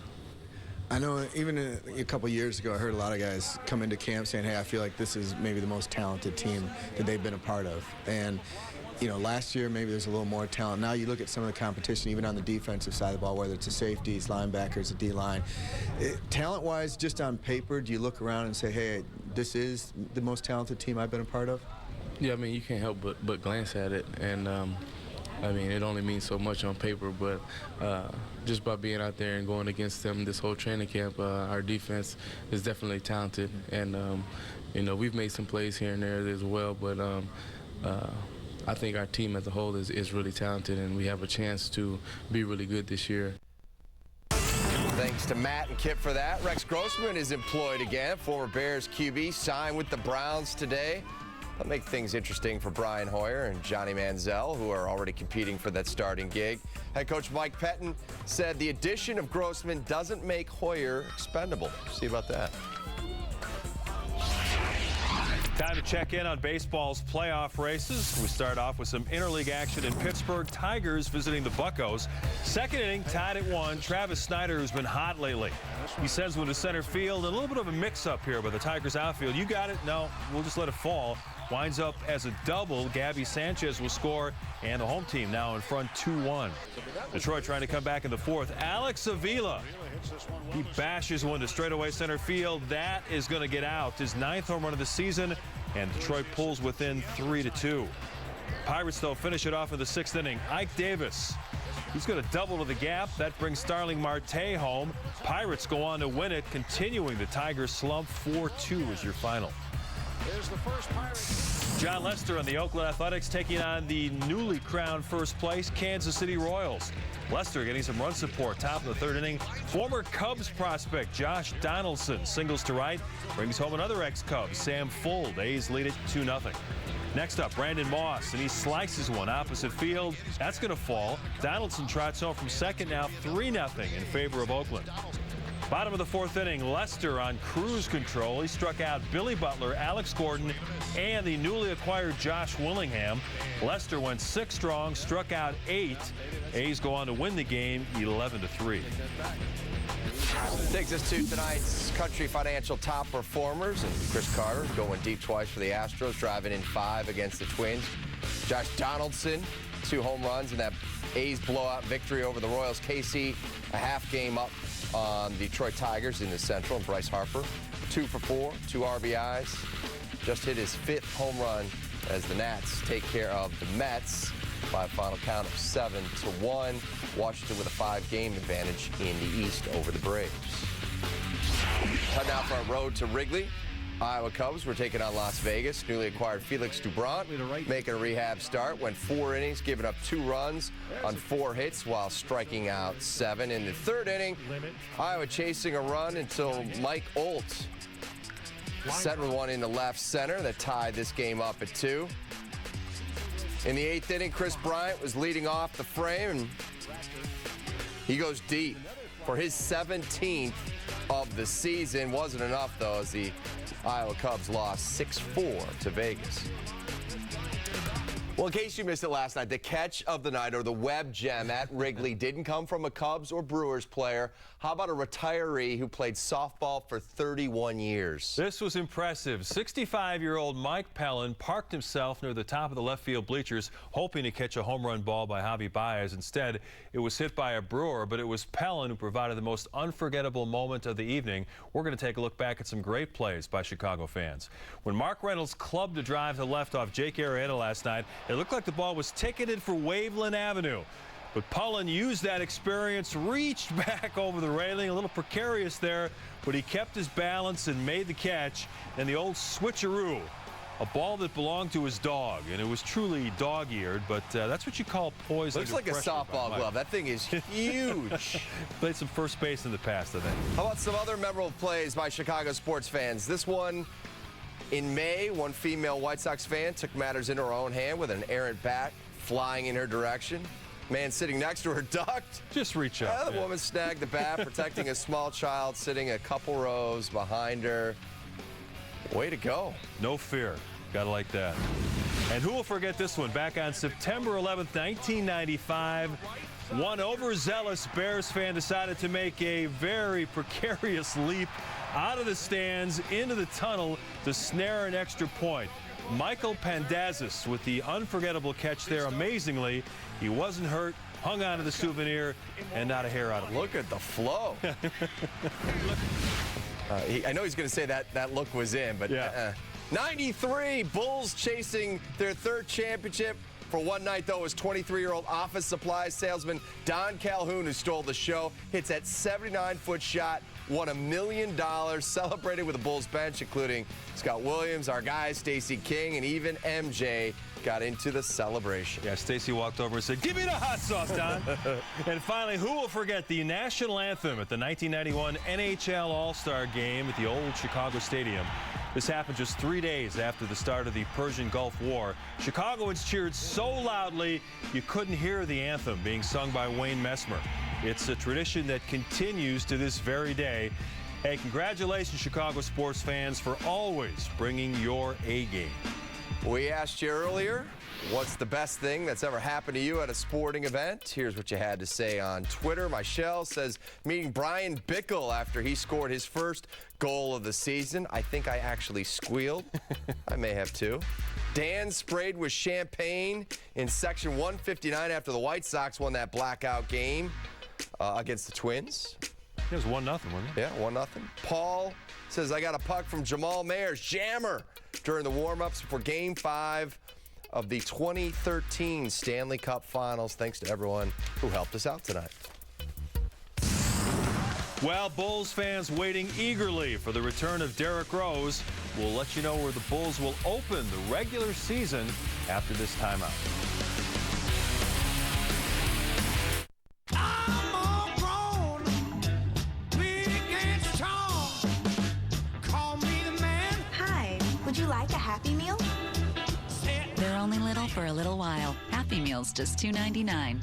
I know even a couple years ago, I heard a lot of guys come into camp saying, hey, I feel like this is maybe the most talented team that they've been a part of. And, you know, last year maybe there's a little more talent. Now you look at some of the competition, even on the defensive side of the ball, whether it's the safeties, linebackers, the D-line. Talent-wise, just on paper, do you look around and say, hey, this is the most talented team I've been a part of? Yeah, I mean, you can't help but glance at it. And, I mean, it only means so much on paper, but just by being out there and going against them this whole training camp, our defense is definitely talented. And, you know, we've made some plays here and there as well, but I think our team as a whole is really talented, and we have a chance to be really good this year. Thanks to Matt and Kip for that. Rex Grossman is employed again. Former Bears QB signed with the Browns today. That'll make things interesting for Brian Hoyer and Johnny Manziel, who are already competing for that starting gig. Head coach Mike Pettin said the addition of Grossman doesn't make Hoyer expendable. See about that. Time to check in on baseball's playoff races. We start off with some interleague action in Pittsburgh. Tigers visiting the Buccos. Second inning, tied at 1. Travis Snyder, who's been hot lately. He sends one to center field. A little bit of a mix-up here by the Tigers outfield. You got it? No, we'll just let it fall. Winds up as a double. Gabby Sanchez will score, and the home team now in front 2-1. Detroit trying to come back in the fourth. Alex Avila. He bashes one to straightaway center field. That is going to get out. His 9th home run of the season, and Detroit pulls within 3-2. Pirates, though, finish it off in the 6th inning. Ike Davis. He's going to double to the gap. That brings Starling Marte home. Pirates go on to win it, continuing the Tigers slump. 4-2 is your final. Here's the first Pirate. John Lester and the Oakland Athletics taking on the newly crowned first place Kansas City Royals. Lester getting some run support top of the 3rd inning. Former Cubs prospect Josh Donaldson singles to right, brings home another ex-Cub, Sam Fuld. A's lead it 2-0. Next up, Brandon Moss, and he slices one opposite field. That's going to fall. Donaldson trots home from second, now 3-0 in favor of Oakland. Bottom of the 4th inning, Lester on cruise control. He struck out Billy Butler, Alex Gordon, and the newly acquired Josh Willingham. Lester went 6 strong, struck out 8. A's go on to win the game 11-3. Takes us to tonight's Country Financial top performers, and Chris Carter going deep twice for the Astros, driving in 5 against the Twins. Josh Donaldson, 2 home runs in that A's blowout victory over the Royals. KC, a half game up on Detroit Tigers in the Central. And Bryce Harper, 2 for 4, 2 RBIs. Just hit his 5th home run as the Nats take care of the Mets by a final count of 7-1. Washington with a 5-game advantage in the East over the Braves. Time now for our road to Wrigley. Iowa Cubs were taking on Las Vegas. Newly acquired Felix Doubront making a rehab start. Went 4 innings, giving up 2 runs on 4 hits while striking out 7. In the 3rd inning, Iowa chasing a run until Mike Olt set with one into left center that tied this game up at 2. In the 8th inning, Chris Bryant was leading off the frame, and he goes deep for his 17th of the season. Wasn't enough, though, as the Iowa Cubs lost 6-4 to Vegas. Well, in case you missed it last night, the catch of the night, or the web gem at Wrigley, didn't come from a Cubs or Brewers player. How about a retiree who played softball for 31 years? This was impressive. 65-year-old Mike Pellin parked himself near the top of the left field bleachers, hoping to catch a home run ball by Javi Baez. Instead, it was hit by a Brewer, but it was Pellin who provided the most unforgettable moment of the evening. We're going to take a look back at some great plays by Chicago fans. When Mark Reynolds clubbed a drive to left off Jake Arrieta last night, it looked like the ball was ticketed for Waveland Avenue. But Pellin used that experience, reached back over the railing, a little precarious there, but he kept his balance and made the catch. And the old switcheroo, a ball that belonged to his dog, and it was truly dog-eared, but that's what you call poise. Looks like a softball glove. That thing is huge. Played some first base in the past, I think. How about some other memorable plays by Chicago sports fans? This one, in May, one female White Sox fan took matters into her own hand with an errant bat flying in her direction. Man sitting next to her ducked. Just reach up. The woman snagged the bat, protecting a small child sitting a couple rows behind her. Way to go. No fear. Gotta like that. And who will forget this one? Back on September 11th, 1995, one overzealous Bears fan decided to make a very precarious leap out of the stands into the tunnel to snare an extra point. Michael Pandazis with the unforgettable catch there. Amazingly, he wasn't hurt, hung on to the souvenir, and not a hair out of it. Look at the flow. I know he's going to say that look was in, but 93, Bulls chasing their 3rd championship. For one night, though, it was 23-year-old office supply salesman Don Calhoun who stole the show. Hits that 79-foot shot, won $1 million, celebrated with the Bulls bench, including Scott Williams, our guy, Stacey King, and even MJ got into the celebration. Yeah, Stacey walked over and said, "Give me the hot sauce, Don." And finally, who will forget the national anthem at the 1991 NHL All-Star Game at the old Chicago Stadium? This happened just 3 days after the start of the Persian Gulf War. Chicagoans cheered so loudly you couldn't hear the anthem being sung by Wayne Messmer. It's a tradition that continues to this very day. Hey, congratulations, Chicago sports fans, for always bringing your A game. We asked you earlier, what's the best thing that's ever happened to you at a sporting event? Here's what you had to say on Twitter. Michelle says, meeting Brian Bickle after he scored his first goal of the season. I think I actually squealed. I may have too. Dan sprayed with champagne in section 159 after the White Sox won that blackout game against the Twins. It was 1-0, wasn't it? Yeah, 1-0. Paul says, I got a puck from Jamal Mayer's jammer during the warm-ups before Game 5 of the 2013 Stanley Cup Finals. Thanks to everyone who helped us out tonight. Well, Bulls fans waiting eagerly for the return of Derrick Rose. We'll let you know where the Bulls will open the regular season after this timeout. Would you like a Happy Meal? They're only little for a little while. Happy Meal's just $2.99.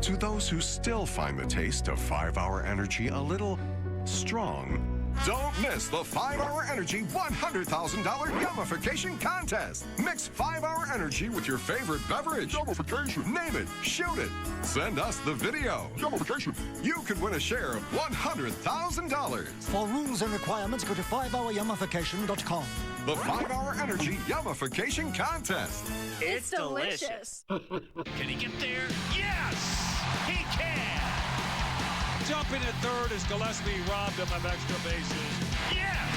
To those who still find the taste of 5-Hour Energy a little strong, don't miss the 5-Hour Energy $100,000 Yummification Contest. Mix 5-Hour Energy with your favorite beverage. Yummification. Name it. Shoot it. Send us the video. Yummification. You could win a share of $100,000. For rules and requirements, go to 5hourYummification.com. The 5-Hour Energy Yummification Contest. It's delicious. Can he get there? Yes, he can. Jumping at third as Gillespie robbed him of extra bases. Yes!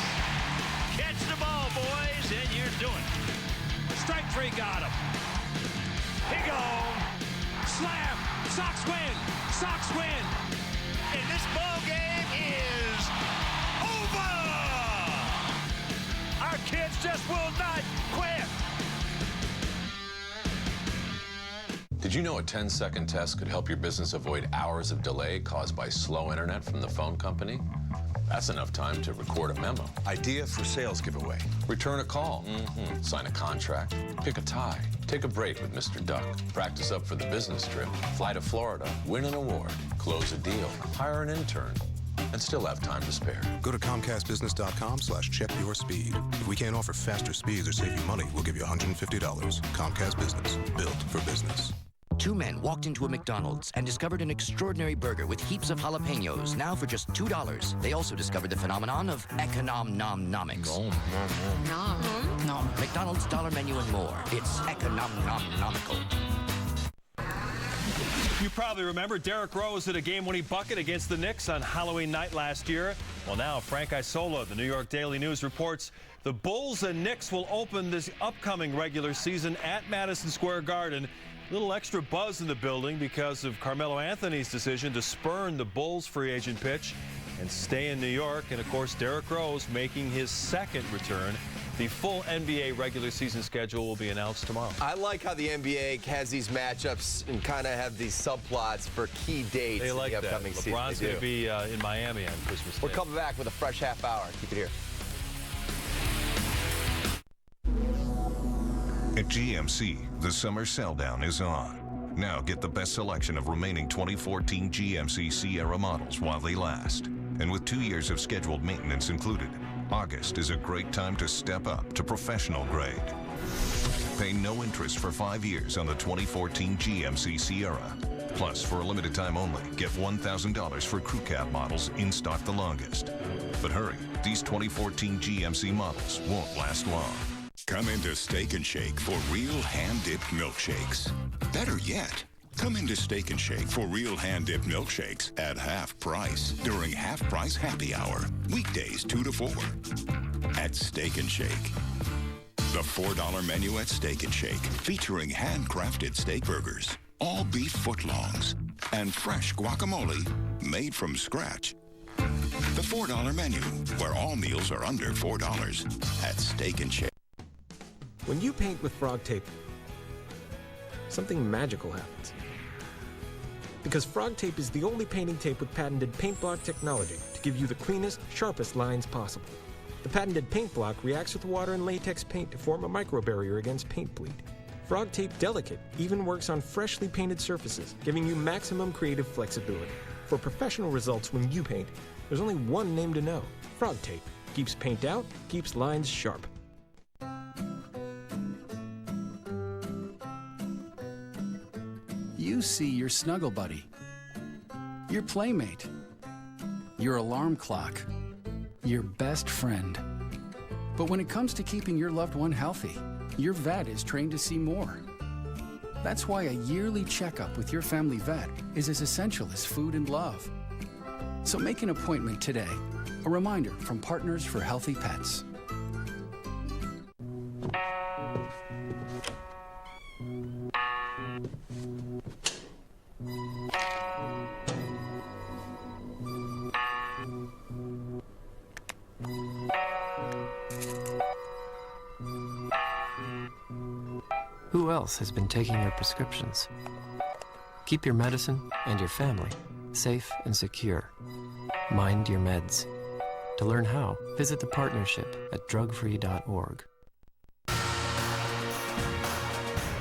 Catch the ball, boys, and you're doing it. Strike three got him. He gone. Slam. Sox win. Sox win. And this ball game is over. Our kids just will not quit. Did you know a 10-second test could help your business avoid hours of delay caused by slow internet from the phone company? That's enough time to record a memo. Idea for sales giveaway. Return a call. Sign a contract. Pick a tie. Take a break with Mr. Duck. Practice up for the business trip. Fly to Florida. Win an award. Close a deal. Hire an intern. And still have time to spare. Go to ComcastBusiness.com/check-your-speed. If we can't offer faster speeds or save you money, we'll give you $150. Comcast Business. Built for business. Two men walked into a McDonald's and discovered an extraordinary burger with heaps of jalapenos, now for just $2. They also discovered the phenomenon of econom-nom-nomics. McDonald's dollar menu and more. It's econom-nom-nomical. You probably remember Derrick Rose hit a game-winning bucket against the Knicks on Halloween night last year. Well, now Frank Isola, the New York Daily News, reports the Bulls and Knicks will open this upcoming regular season at Madison Square Garden. A little extra buzz in the building because of Carmelo Anthony's decision to spurn the Bulls free agent pitch and stay in New York. And, of course, Derrick Rose making his second return. The full NBA regular season schedule will be announced tomorrow. I like how the NBA has these matchups and kind of have these subplots for key dates They like in the upcoming that. season. LeBron's going to be in Miami on Christmas Day. We're coming back with a fresh half hour. Keep it here. At GMC, the summer sell-down is on. Now get the best selection of remaining 2014 GMC Sierra models while they last. And with 2 years of scheduled maintenance included, August is a great time to step up to professional grade. Pay no interest for 5 years on the 2014 GMC Sierra. Plus, for a limited time only, get $1,000 for crew cab models in stock the longest. But hurry, these 2014 GMC models won't last long. Come into Steak and Shake for real hand-dipped milkshakes. Better yet, come into Steak and Shake for real hand-dipped milkshakes at half price during half-price happy hour, weekdays 2 to 4 at Steak and Shake. The $4 menu at Steak and Shake, featuring handcrafted steak burgers, all beef footlongs, and fresh guacamole made from scratch. The $4 menu, where all meals are under $4 at Steak and Shake. When you paint with Frog Tape, something magical happens. Because Frog Tape is the only painting tape with patented paint block technology to give you the cleanest, sharpest lines possible. The patented paint block reacts with water and latex paint to form a microbarrier against paint bleed. Frog Tape Delicate even works on freshly painted surfaces, giving you maximum creative flexibility. For professional results when you paint, there's only one name to know. Frog Tape. Keeps paint out, keeps lines sharp. You see your snuggle buddy, your playmate, your alarm clock, your best friend. But when it comes to keeping your loved one healthy, your vet is trained to see more. That's why a yearly checkup with your family vet is as essential as food and love. So make an appointment today. A reminder from Partners for Healthy Pets. Who else has been taking your prescriptions? Keep your medicine and your family safe and secure. Mind your meds. To learn how, visit the partnership at drugfree.org.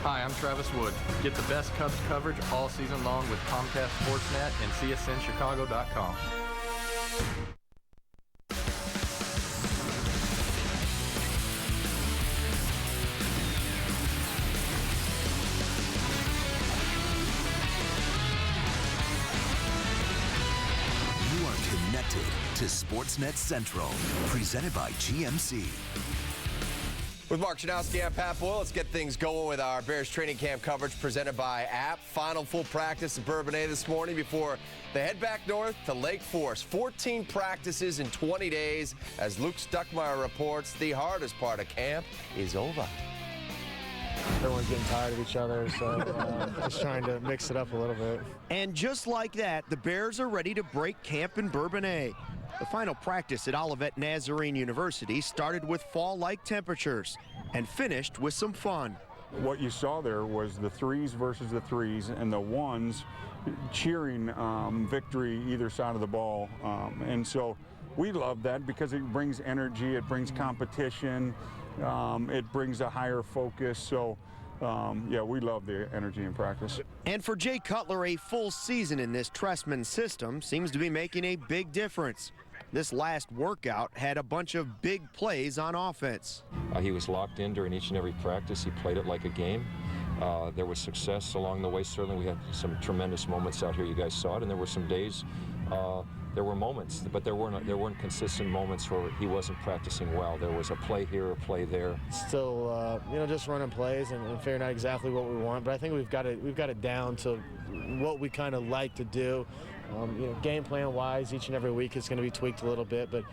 Hi, I'm Travis Wood. Get the best Cubs coverage all season long with Comcast Sportsnet and CSNChicago.com. To Sportsnet Central, presented by GMC. With Mark Janowski and Pat Boyle, let's get things going with our Bears training camp coverage presented by App. Final full practice in Bourbonnais this morning before they head back north to Lake Forest. 14 practices in 20 days. As Luke Stuckmeyer reports, the hardest part of camp is over. Everyone's getting tired of each other, so just trying to mix it up a little bit. And just like that, the Bears are ready to break camp in Bourbonnais. The final practice at Olivet Nazarene University started with fall-like temperatures and finished with some fun. What you saw there was the threes versus the threes and the ones cheering victory either side of the ball. And so we love that because it brings energy, it brings competition, it brings a higher focus. So yeah, we love the energy in practice. And for Jay Cutler, a full season in this Tressman system seems to be making a big difference. This last workout had a bunch of big plays on offense. He was locked in during each and every practice. He played it like a game. There was success along the way. Certainly, we had some tremendous moments out here. You guys saw it, and there were some days. There were moments, but there weren't consistent moments where he wasn't practicing well. There was a play here, a play there. Still, just running plays and figuring out exactly what we want. But I think we've got it down to what we kind of like to do. Game plan wise, each and every week it's going to be tweaked a little bit, but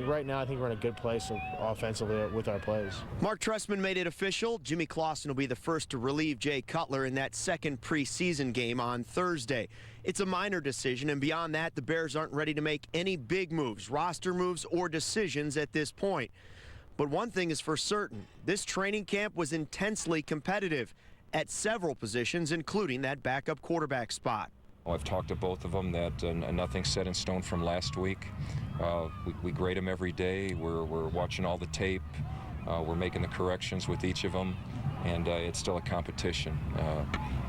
right now I think we're in a good place offensively with our plays. Mark Tressman made it official. Jimmy Clausen will be the first to relieve Jay Cutler in that second preseason game on Thursday. It's a minor decision, and beyond that, the Bears aren't ready to make any big moves, roster moves, or decisions at this point. But one thing is for certain, this training camp was intensely competitive at several positions, including that backup quarterback spot. I've talked to both of them that nothing's set in stone from last week. We grade them every day. We're watching all the tape. We're making the corrections with each of them, and it's still a competition,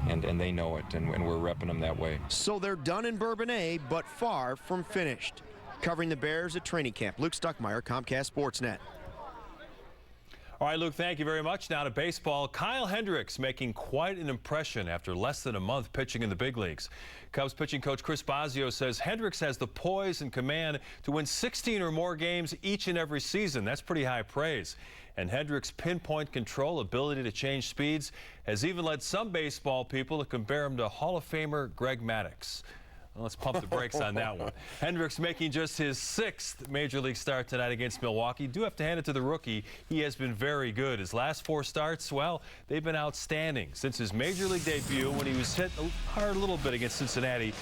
and they know it, and we're repping them that way. So they're done in Bourbonnais, but far from finished. Covering the Bears at training camp, Luke Stuckmeyer, Comcast Sportsnet. All right, Luke, thank you very much. Now to baseball. Kyle Hendricks making quite an impression after less than a month pitching in the big leagues. Cubs pitching coach Chris Bosio says Hendricks has the poise and command to win 16 or more games each and every season. That's pretty high praise. And Hendricks' pinpoint control, ability to change speeds, has even led some baseball people to compare him to Hall of Famer Greg Maddux. Let's pump the brakes on that one. Hendricks making just his 6th Major League start tonight against Milwaukee. Do have to hand it to the rookie. He has been very good. His last 4 starts, well, they've been outstanding. Since his Major League debut, when he was hit hard a little bit against Cincinnati,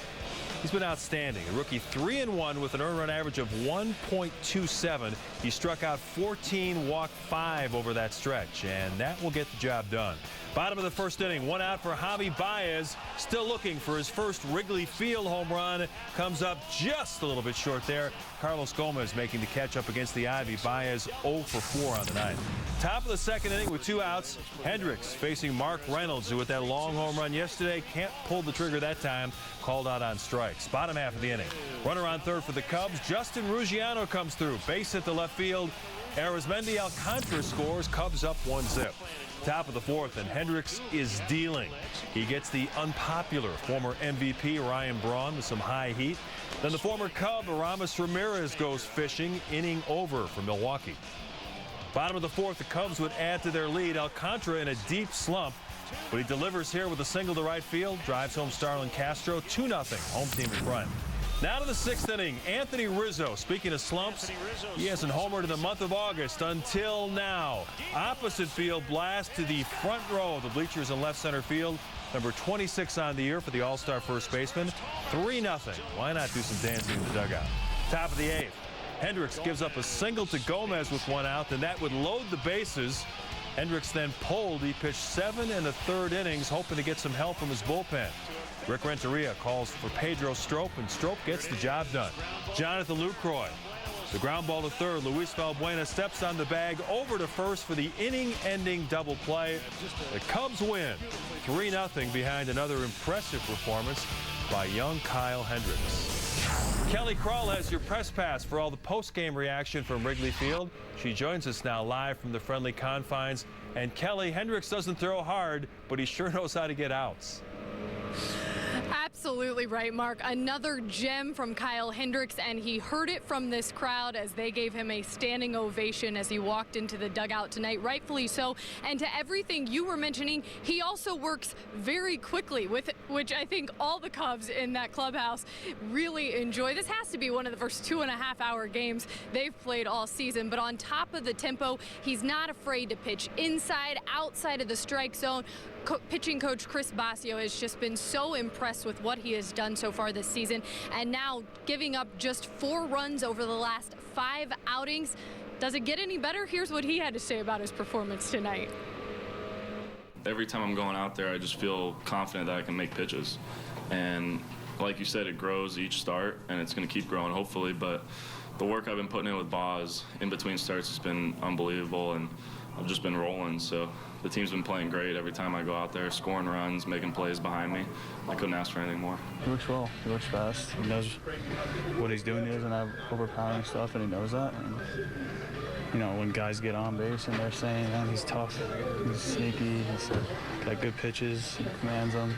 he's been outstanding. A rookie 3-1 with an earned run average of 1.27. He struck out 14, walked 5 over that stretch, and that will get the job done. Bottom of the first inning, 1 out for Javi Baez. Still looking for his first Wrigley Field home run. Comes up just a little bit short there. Carlos Gomez making the catch up against the Ivy. Baez 0 for 4 on the night. Top of the second inning with 2 outs. Hendricks facing Mark Reynolds, who with that long home run yesterday can't pull the trigger that time. Called out on strikes. Bottom half of the inning. Runner on third for the Cubs. Justin Ruggiano comes through. Base hit to left field. Arizmendi Alcantara scores. Cubs up 1-0. Top of the fourth, and Hendricks is dealing. He gets the unpopular former MVP Ryan Braun with some high heat. Then the former Cub Aramis Ramirez goes fishing, inning over for Milwaukee. Bottom of the fourth, the Cubs would add to their lead. Alcantara in a deep slump, but he delivers here with a single to right field, drives home Starlin Castro, 2-0, home team in front. Now to the 6th inning, Anthony Rizzo. Speaking of slumps, he hasn't homered in the month of August until now. Opposite field blast to the front row of the bleachers in left center field. Number 26 on the year for the all-star first baseman. 3-0. Why not do some dancing in the dugout? Top of the 8th. Hendricks gives up a single to Gomez with 1 out, and that would load the bases. Hendricks then pulled. He pitched 7 1/3 innings, hoping to get some help from his bullpen. Rick Renteria calls for Pedro Strop, and Strop gets the job done. Jonathan Lucroy. The ground ball to third. Luis Valbuena steps on the bag over to first for the inning-ending double play. The Cubs win 3-0 behind another impressive performance by young Kyle Hendricks. Kelly Krall has your press pass for all the post-game reaction from Wrigley Field. She joins us now live from the friendly confines. And Kelly, Hendricks doesn't throw hard, but he sure knows how to get outs. absolutely right, Mark. Another gem from Kyle Hendricks, and he heard it from this crowd as they gave him a standing ovation as he walked into the dugout tonight, rightfully so. And to everything you were mentioning, he also works very quickly, which I think all the Cubs in that clubhouse really enjoy. This has to be one of the first 2.5-hour games they've played all season, but on top of the tempo, he's not afraid to pitch inside, outside of the strike zone. Pitching coach Chris Basio has just been so impressed with what he has done so far this season, and now giving up just 4 runs over the last 5 outings. Does it get any better? Here's what he had to say about his performance tonight. Every time I'm going out there, I just feel confident that I can make pitches, and like you said, it grows each start, and it's going to keep growing hopefully, but the work I've been putting in with Boz in between starts has been unbelievable, and I've just been rolling. So the team's been playing great every time I go out there, scoring runs, making plays behind me. I couldn't ask for anything more. He looks well. He looks fast. He knows what he's doing. He doesn't have overpowering stuff, and he knows that. And, you know, when guys get on base and they're saying, man, he's tough, he's sneaky, he's got good pitches, he commands them.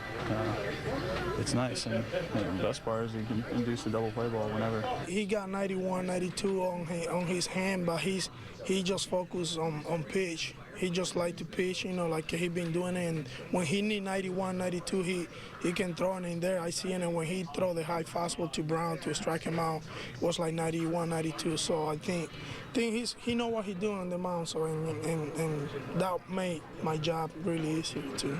It's nice, and the best part is he can induce a double play ball whenever. He got 91, 92 on his hand, but he just focused on pitch. He just like to pitch, you know, like he been doing it. And when he need 91, 92, he can throw it in there. I see it, and when he throw the high fastball to Brown to strike him out, it was like 91, 92. So I think he know what he doing on the mound. So and that made my job really easy too.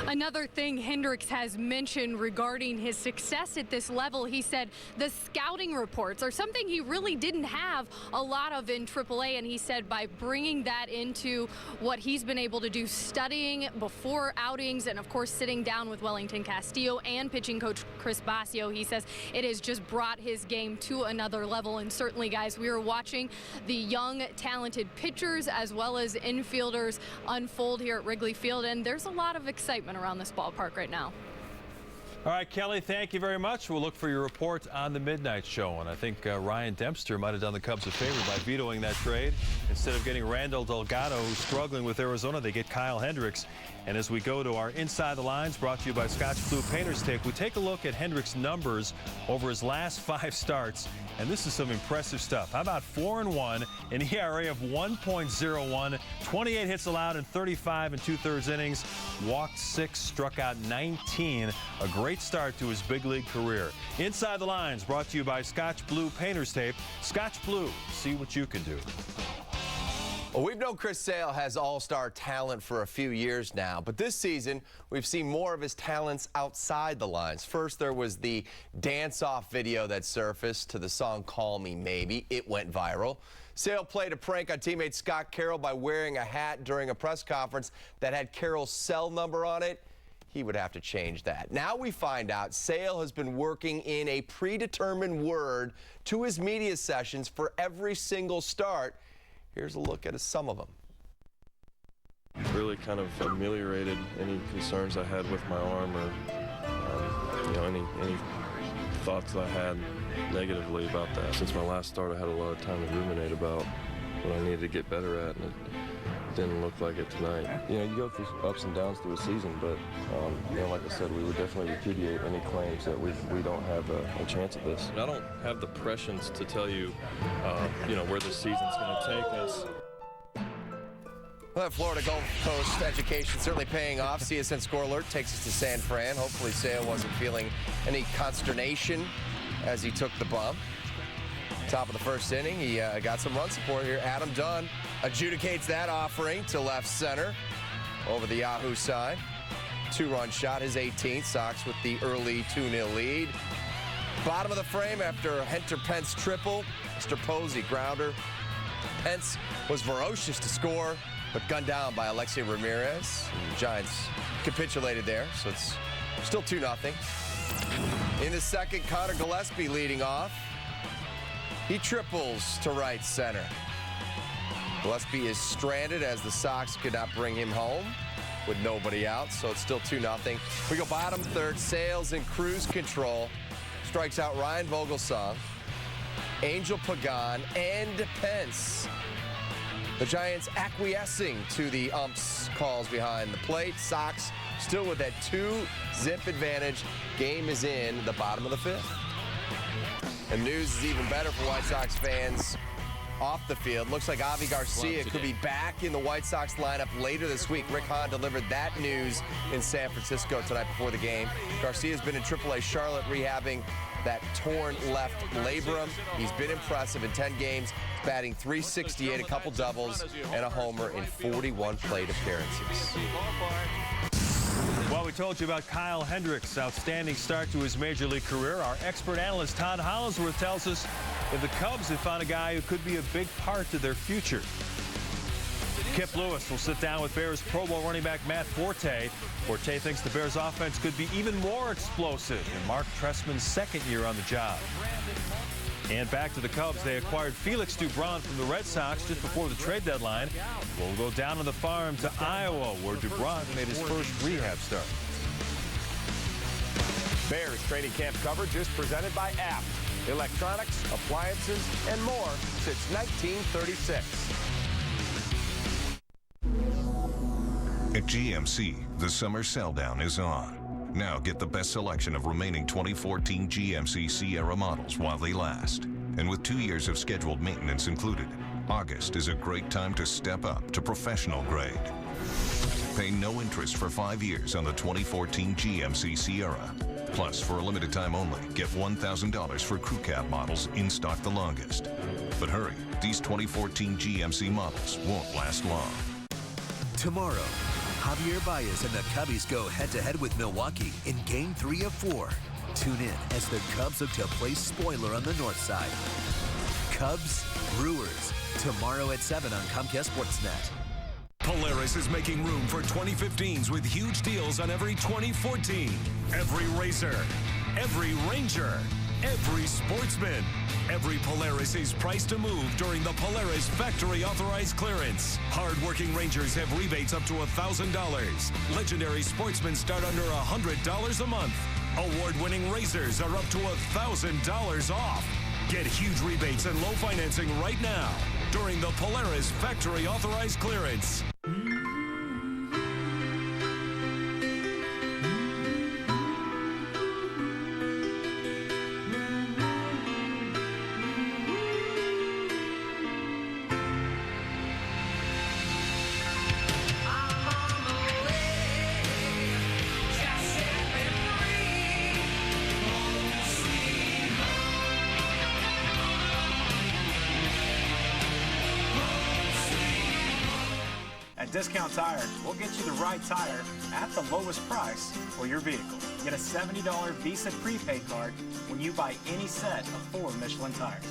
Another thing Hendricks has mentioned regarding his success at this level, he said the scouting reports are something he really didn't have a lot of in AAA, and he said by bringing that into what he's been able to do, studying before outings, and of course sitting down with Wellington Castillo and pitching coach Chris Basio, he says it has just brought his game to another level. And certainly, guys, we were watching the young, talented pitchers as well as infielders unfold here at Wrigley Field, and there's a lot of excitement around this ballpark right now. All right, Kelly, thank you very much. We'll look for your report on the Midnight Show. And I think Ryan Dempster might have done the Cubs a favor by vetoing that trade. Instead of getting Randall Delgado, who's struggling with Arizona, they get Kyle Hendricks. And as we go to our Inside the Lines, brought to you by Scotch Blue Painter's Tape, we take a look at Hendricks' numbers over his last 5 starts. And this is some impressive stuff. How about 4-1, an ERA of 1.01, 28 hits allowed in 35 2/3 innings, walked 6, struck out 19. A great start to his big league career. Inside the Lines, brought to you by Scotch Blue Painter's Tape. Scotch Blue, see what you can do. Well, we've known Chris Sale has all-star talent for a few years now, but this season we've seen more of his talents outside the lines. First, there was the dance-off video that surfaced to the song Call Me Maybe. It went viral. Sale played a prank on teammate Scott Carroll by wearing a hat during a press conference that had Carroll's cell number on it. He would have to change that. Now we find out Sale has been working in a predetermined word to his media sessions for every single start. Here's a look at some of them. Really kind of ameliorated any concerns I had with my arm, or you know, any thoughts I had negatively about that. Since my last start, I had a lot of time to ruminate about what I needed to get better at, and it didn't look like it tonight. You know, you go through ups and downs through a season, but you know, like I said, we would definitely repudiate any claims that we don't have a chance at this. I don't have the prescience to tell you, you know, where the season's going to take us. Well, that Florida Gulf Coast education certainly paying off. CSN Score Alert takes us to San Fran. Hopefully Sale wasn't feeling any consternation as he took the bump. Top of the first inning, he got some run support here. Adam Dunn adjudicates that offering to left center over the Yahoo side. 2-run shot, his 18th. Sox with the early 2-0 lead. Bottom of the frame after Hunter Pence triple. Mr. Posey grounder. Pence was ferocious to score, but gunned down by Alexei Ramirez. And the Giants capitulated there, so it's still 2-0. In the second, Connor Gillespie leading off. He triples to right center. Gillespie is stranded as the Sox could not bring him home with nobody out, so it's still 2-0. We go bottom third, Sales in cruise control. Strikes out Ryan Vogelsong, Angel Pagan, and Pence. The Giants acquiescing to the umps calls behind the plate. Sox still with that 2-zip advantage. Game is in the bottom of the 5th. And news is even better for White Sox fans off the field. Looks like Avi Garcia could be back in the White Sox lineup later this week. Rick Hahn delivered that news in San Francisco tonight before the game. Garcia's been in AAA Charlotte rehabbing that torn left labrum. He's been impressive in 10 games, batting .368, a couple doubles, and a homer in 41 plate appearances. Well, we told you about Kyle Hendricks' outstanding start to his major league career. Our expert analyst Todd Hollinsworth tells us that the Cubs have found a guy who could be a big part of their future. Kip Lewis will sit down with Bears Pro Bowl running back Matt Forte. Forte thinks the Bears offense could be even more explosive in Mark Trestman's second year on the job. And back to the Cubs, they acquired Felix Dubron from the Red Sox just before the trade deadline. We'll go down on the farm to Iowa, where Dubron made his first rehab start. Bears training camp coverage is presented by App. Electronics, appliances, and more since 1936. At GMC, the summer sell-down is on. Now get the best selection of remaining 2014 GMC Sierra models while they last. And with 2 years of scheduled maintenance included, August is a great time to step up to professional grade. Pay no interest for 5 years on the 2014 GMC Sierra. Plus, for a limited time only, get $1,000 for crew cab models in stock the longest. But hurry, these 2014 GMC models won't last long. Tomorrow, Javier Baez and the Cubbies go head-to-head with Milwaukee in Game 3 of 4. Tune in as the Cubs look to play spoiler on the north side. Cubs, Brewers, tomorrow at 7 on Comcast Sportsnet. Polaris is making room for 2015s with huge deals on every 2014. Every racer, every Ranger, every sportsman. Every Polaris is priced to move during the Polaris factory authorized clearance. Hard-working Rangers have rebates up to $1,000. Legendary sportsmen start under $100 a month. Award-winning racers are up to $1,000 off. Get huge rebates and low financing right now during the Polaris factory authorized clearance. Discount Tire, we'll get you the right tire at the lowest price for your vehicle. Get a $70 Visa prepaid card when you buy any set of 4 Michelin tires.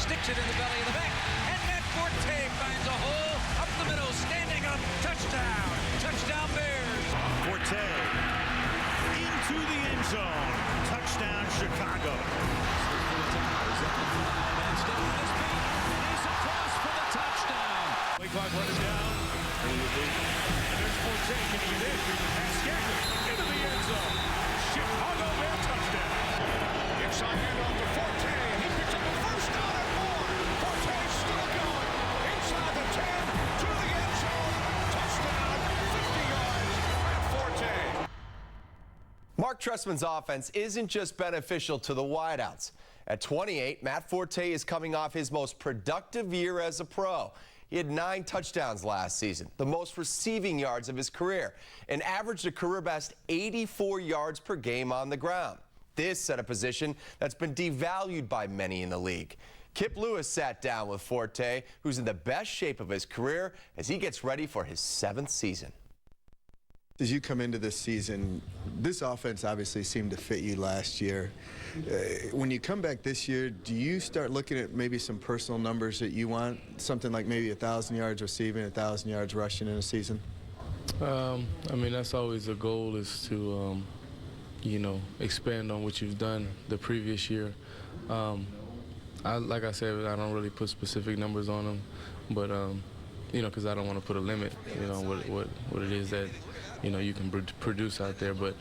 Sticks it in the belly of the back, and Matt Forte finds a hole up the middle, standing up, touchdown, touchdown Bears. Forte into the end zone, touchdown Chicago. And staying on his feet, he's across for the touchdown. Play clock running down. And there's Forte, can he get in? And Skaggs into the end zone. Chicago Bear touchdown. Inside handoff to Forte, and he picks up the first down and more. Forte's still going. Inside the 10, to the end zone. Touchdown, 50 yards. Matt Forte. Mark Trestman's offense isn't just beneficial to the wideouts. At 28, Matt Forte is coming off his most productive year as a pro. He had 9 touchdowns last season, the most receiving yards of his career, and averaged a career-best 84 yards per game on the ground. This at a position that's been devalued by many in the league. Kip Lewis sat down with Forte, who's in the best shape of his career as he gets ready for his 7th season. As you come into this season, this offense obviously seemed to fit you last year. When you come back this year, do you start looking at maybe some personal numbers that you want? Something like maybe 1,000 yards receiving, 1,000 yards rushing in a season? I mean, that's always a goal, is to, you know, expand on what you've done the previous year. Like I said, I don't really put specific numbers on them, but, you know, because I don't want to put a limit, you know, what it is that, you know, you can produce out there. But,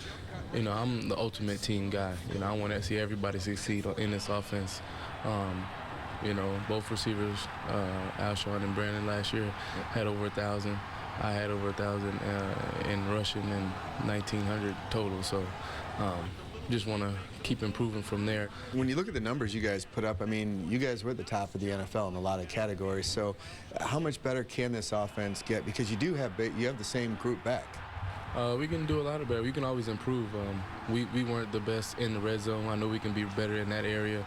you know, I'm the ultimate team guy. You know, I want to see everybody succeed in this offense. You know, both receivers, Alshon and Brandon last year had over 1,000. I had over 1,000 in rushing and 1,900 total. So just want to keep improving from there. When you look at the numbers you guys put up, I mean, you guys were at the top of the NFL in a lot of categories. So how much better can this offense get? Because you have the same group back. We can do a lot of better. We can always improve. We weren't the best in the red zone. I know we can be better in that area.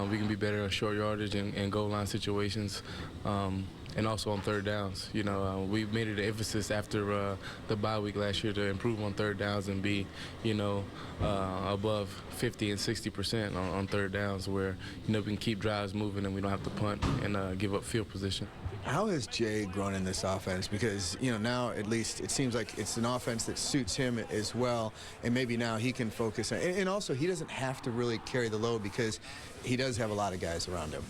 We can be better on short yardage and goal line situations. And also on third downs. You know, we made it an emphasis after the bye week last year to improve on third downs and be, you know, above 50 and 60% on third downs, where, you know, we can keep drives moving and we don't have to punt and give up field position. How has Jay grown in this offense? Because, you know, now at least it seems like it's an offense that suits him as well, and maybe now he can focus on, and also he doesn't have to really carry the load because he does have a lot of guys around him.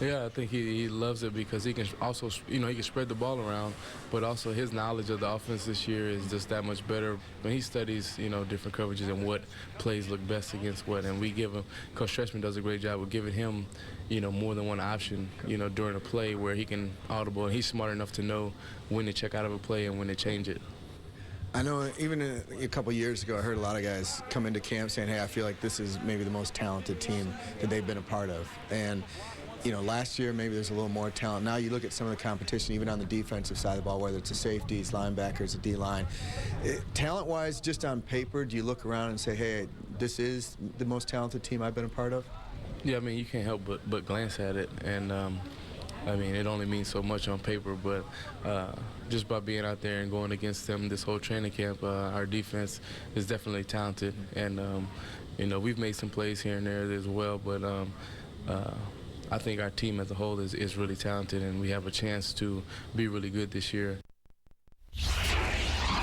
Yeah, I think he loves it because he can also, you know, he can spread the ball around, but also his knowledge of the offense this year is just that much better. When he studies, you know, different coverages and what plays look best against what, and we give him, Coach Stretchman does a great job of giving him, you know, more than one option, you know, during a play where he can audible, and he's smart enough to know when to check out of a play and when to change it. I know even a couple years ago, I heard a lot of guys come into camp saying, hey, I feel like this is maybe the most talented team that they've been a part of. And, you know, last year maybe there's a little more talent. Now you look at some of the competition, even on the defensive side of the ball, whether it's the safeties, linebackers, the D-line. Talent-wise, just on paper, do you look around and say, hey, this is the most talented team I've been a part of? Yeah, I mean, you can't help but glance at it. And, I mean, it only means so much on paper, but just by being out there and going against them this whole training camp, our defense is definitely talented. And, you know, we've made some plays here and there as well, but I think our team as a whole is really talented, and we have a chance to be really good this year.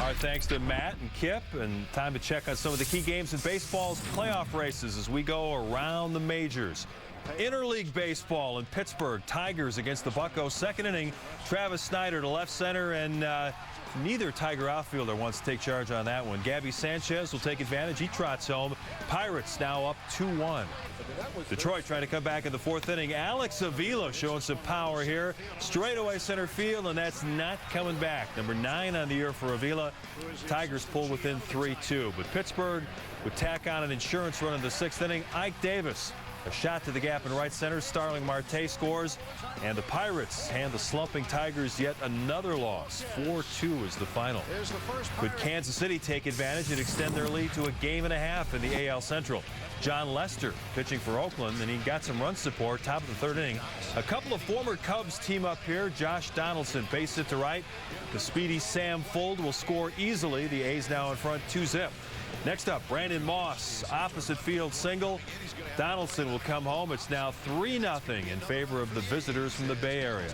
Our thanks to Matt and Kip, and time to check on some of the key games in baseball's playoff races as we go around the majors. Interleague baseball in Pittsburgh, Tigers against the Buccos. Second inning, Travis Snyder to left center, and neither Tiger outfielder wants to take charge on that one. Gabby Sanchez will take advantage. He trots home. Pirates now up 2-1. Detroit trying to come back in the fourth inning. Alex Avila showing some power here. Straightaway center field, and that's not coming back. Number 9 on the year for Avila. Tigers pull within 3-2. But Pittsburgh would tack on an insurance run in the sixth inning. Ike Davis, a shot to the gap in right center. Starling Marte scores, and the Pirates hand the slumping Tigers yet another loss. 4-2 is the final. Could Kansas City take advantage and extend their lead to a game and a half in the AL Central? John Lester pitching for Oakland, and he got some run support. Top of the third inning. A couple of former Cubs team up here. Josh Donaldson base hit to right. The speedy Sam Fuld will score easily. The A's now in front 2-0. Next up, Brandon Moss, opposite field single. Donaldson will come home. It's now 3-0 in favor of the visitors from the Bay Area.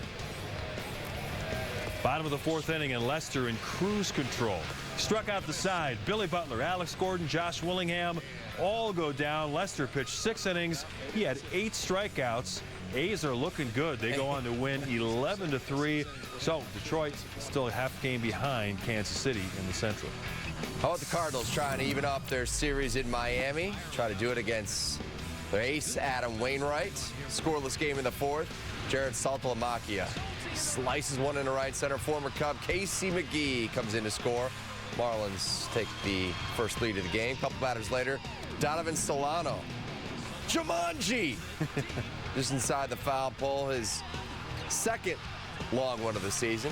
Bottom of the fourth inning, and Lester in cruise control. Struck out the side. Billy Butler, Alex Gordon, Josh Willingham all go down. Lester pitched 6 innings. He had 8 strikeouts. A's are looking good. They go on to win 11-3. So Detroit still a half game behind Kansas City in the Central. How about the Cardinals trying to even up their series in Miami? Try to do it against their ace, Adam Wainwright. Scoreless game in the fourth. Jared Saltalamacchia slices one into right center. Former Cub Casey McGee comes in to score. Marlins take the first lead of the game. Couple batters later, Donovan Solano. Jumanji! Just inside the foul pole. His second long one of the season.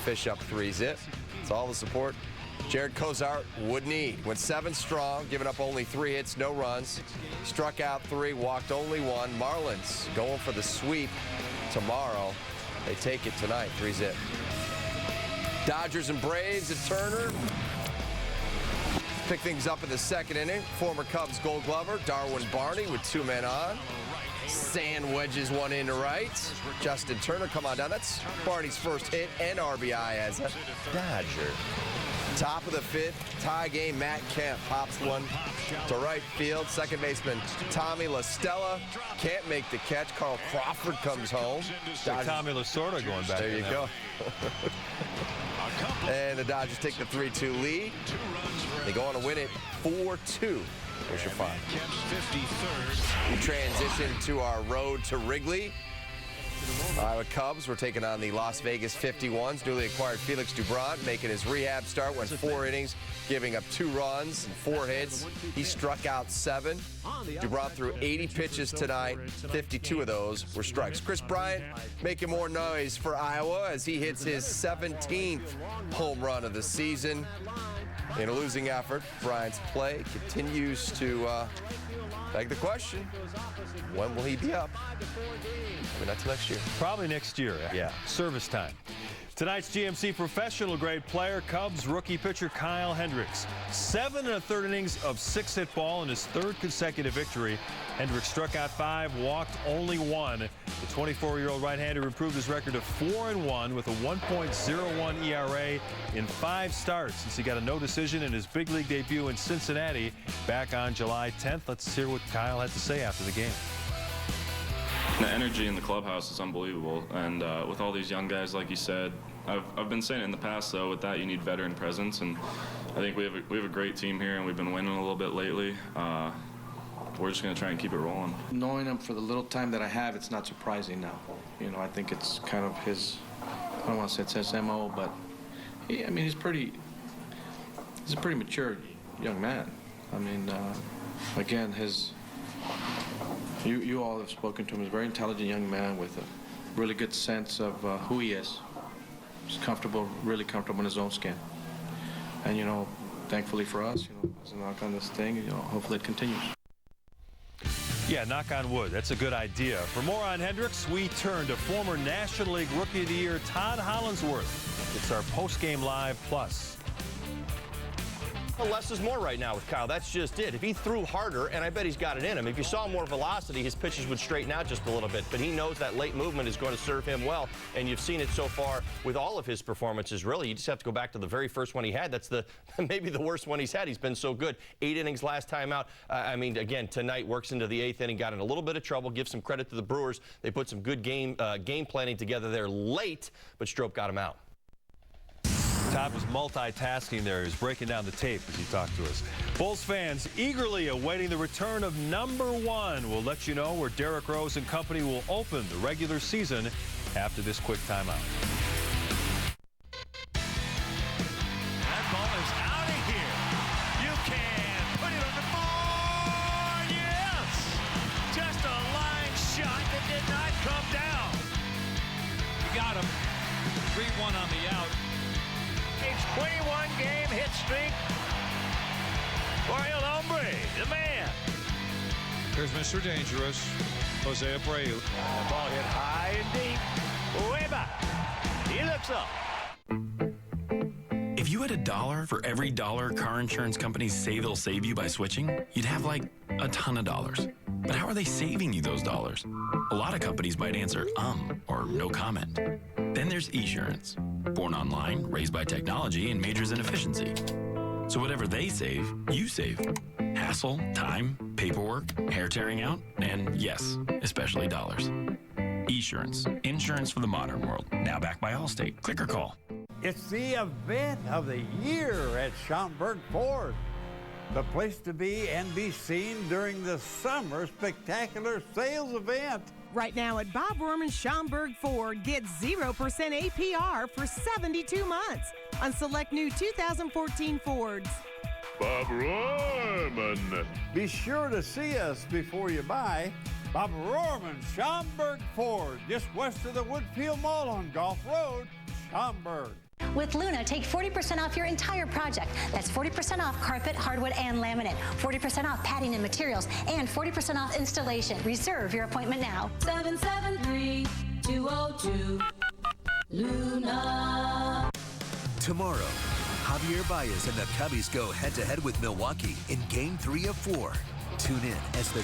Fish up 3-zip. It's all the support Jared Cozart would need. Went 7 strong, giving up only 3 hits, no runs. Struck out 3, walked only 1. Marlins going for the sweep tomorrow. They take it tonight, 3-zip. Dodgers and Braves at Turner. Pick things up in the second inning. Former Cubs Gold Glover Darwin Barney with 2 men on. Sand wedges one in to right. Justin Turner, come on down. That's Barney's first hit and RBI as a Dodger. Top of the 5th, tie game. Matt Kemp pops one to right field. Second baseman Tommy La Stella can't make the catch. Carl Crawford comes home. Tommy Lasorda going back. There you go. And the Dodgers take the 3-2 lead. They go on to win it 4-2. Here's your five. We transition to our road to Wrigley. Iowa Cubs, we're taking on the Las Vegas 51s. Newly acquired Felix Doubront making his rehab start, went 4 innings, giving up 2 runs and 4 hits. He struck out 7. Doubront threw 80 pitches tonight. 52 of those were strikes. Chris Bryant making more noise for Iowa as he hits his 17th home run of the season. In a losing effort, Bryant's play continues to beg the question, when will he be up? Maybe not till next year. Probably next year. Yeah. Service time. Tonight's GMC professional grade player, Cubs rookie pitcher Kyle Hendricks. 7 1/3 innings of 6-hit ball in his 3rd consecutive victory. Hendricks struck out 5, walked only 1. The 24-year-old right-hander improved his record to 4-1 with a 1.01 ERA in 5 starts since he got a no decision in his big league debut in Cincinnati back on July 10th. Let's hear what Kyle had to say after the game. The energy in the clubhouse is unbelievable, and with all these young guys, like you said, I've been saying it in the past, though, with that you need veteran presence, and I think we have a great team here, and we've been winning a little bit lately. We're just going to try and keep it rolling. Knowing him for the little time that I have, it's not surprising now. You know, I think it's kind of his, I don't want to say it's his MO, but he's a pretty mature young man. I mean, again, you all have spoken to him. He's a very intelligent young man with a really good sense of who he is. He's comfortable, really comfortable in his own skin. And, you know, thankfully for us, you know, as a knock on this thing, you know, hopefully it continues. Yeah, knock on wood. That's a good idea. For more on Hendricks, we turn to former National League Rookie of the Year Todd Hollandsworth. It's our post-game live plus. Well, less is more right now with Kyle. That's just it. If he threw harder, and I bet he's got it in him, if you saw more velocity, his pitches would straighten out just a little bit. But he knows that late movement is going to serve him well, and you've seen it so far with all of his performances, really. You just have to go back to the very first one he had. That's maybe the worst one he's had. He's been so good. 8 innings last time out. I mean, again, tonight works into the 8th inning, got in a little bit of trouble. Give some credit to the Brewers. They put some good game planning together there late, but Strop got him out. Todd was multitasking there. He was breaking down the tape as he talked to us. Bulls fans eagerly awaiting the return of ~1. We'll let you know where Derrick Rose and company will open the regular season after this quick timeout. That ball is out of here. You can put it on the board. Yes! Just a line shot that did not come down. You got him. 3-1 on the out. 21-game hit streak for El Hombre, the man. Here's Mr. Dangerous, Jose Abreu. The ball hit high and deep. Way back. He looks up. If you had $1 for every dollar car insurance companies say they'll save you by switching, you'd have like a ton of dollars. But how are they saving you those dollars? A lot of companies might answer or no comment. Then there's Esurance. Born online, raised by technology, and majors in efficiency. So whatever they save, you save. Hassle, time, paperwork, hair tearing out, and yes, especially dollars. Esurance. Insurance for the modern world. Now backed by Allstate. Click or call. It's the event of the year at Schaumburg Ford. The place to be and be seen during the summer spectacular sales event. Right now at Bob Rohrman Schaumburg Ford, get 0% APR for 72 months on select new 2014 Fords. Bob Rohrman. Be sure to see us before you buy. Bob Rohrman Schaumburg Ford, just west of the Woodfield Mall on Gulf Road, Schaumburg. With Luna, take 40% off your entire project. That's 40% off carpet, hardwood, and laminate. 40% off padding and materials, and 40% off installation. Reserve your appointment now. 773-202 Luna. Tomorrow, Javier Baez and the Cubbies go head-to-head with Milwaukee in Game 3 of 4. Tune in as the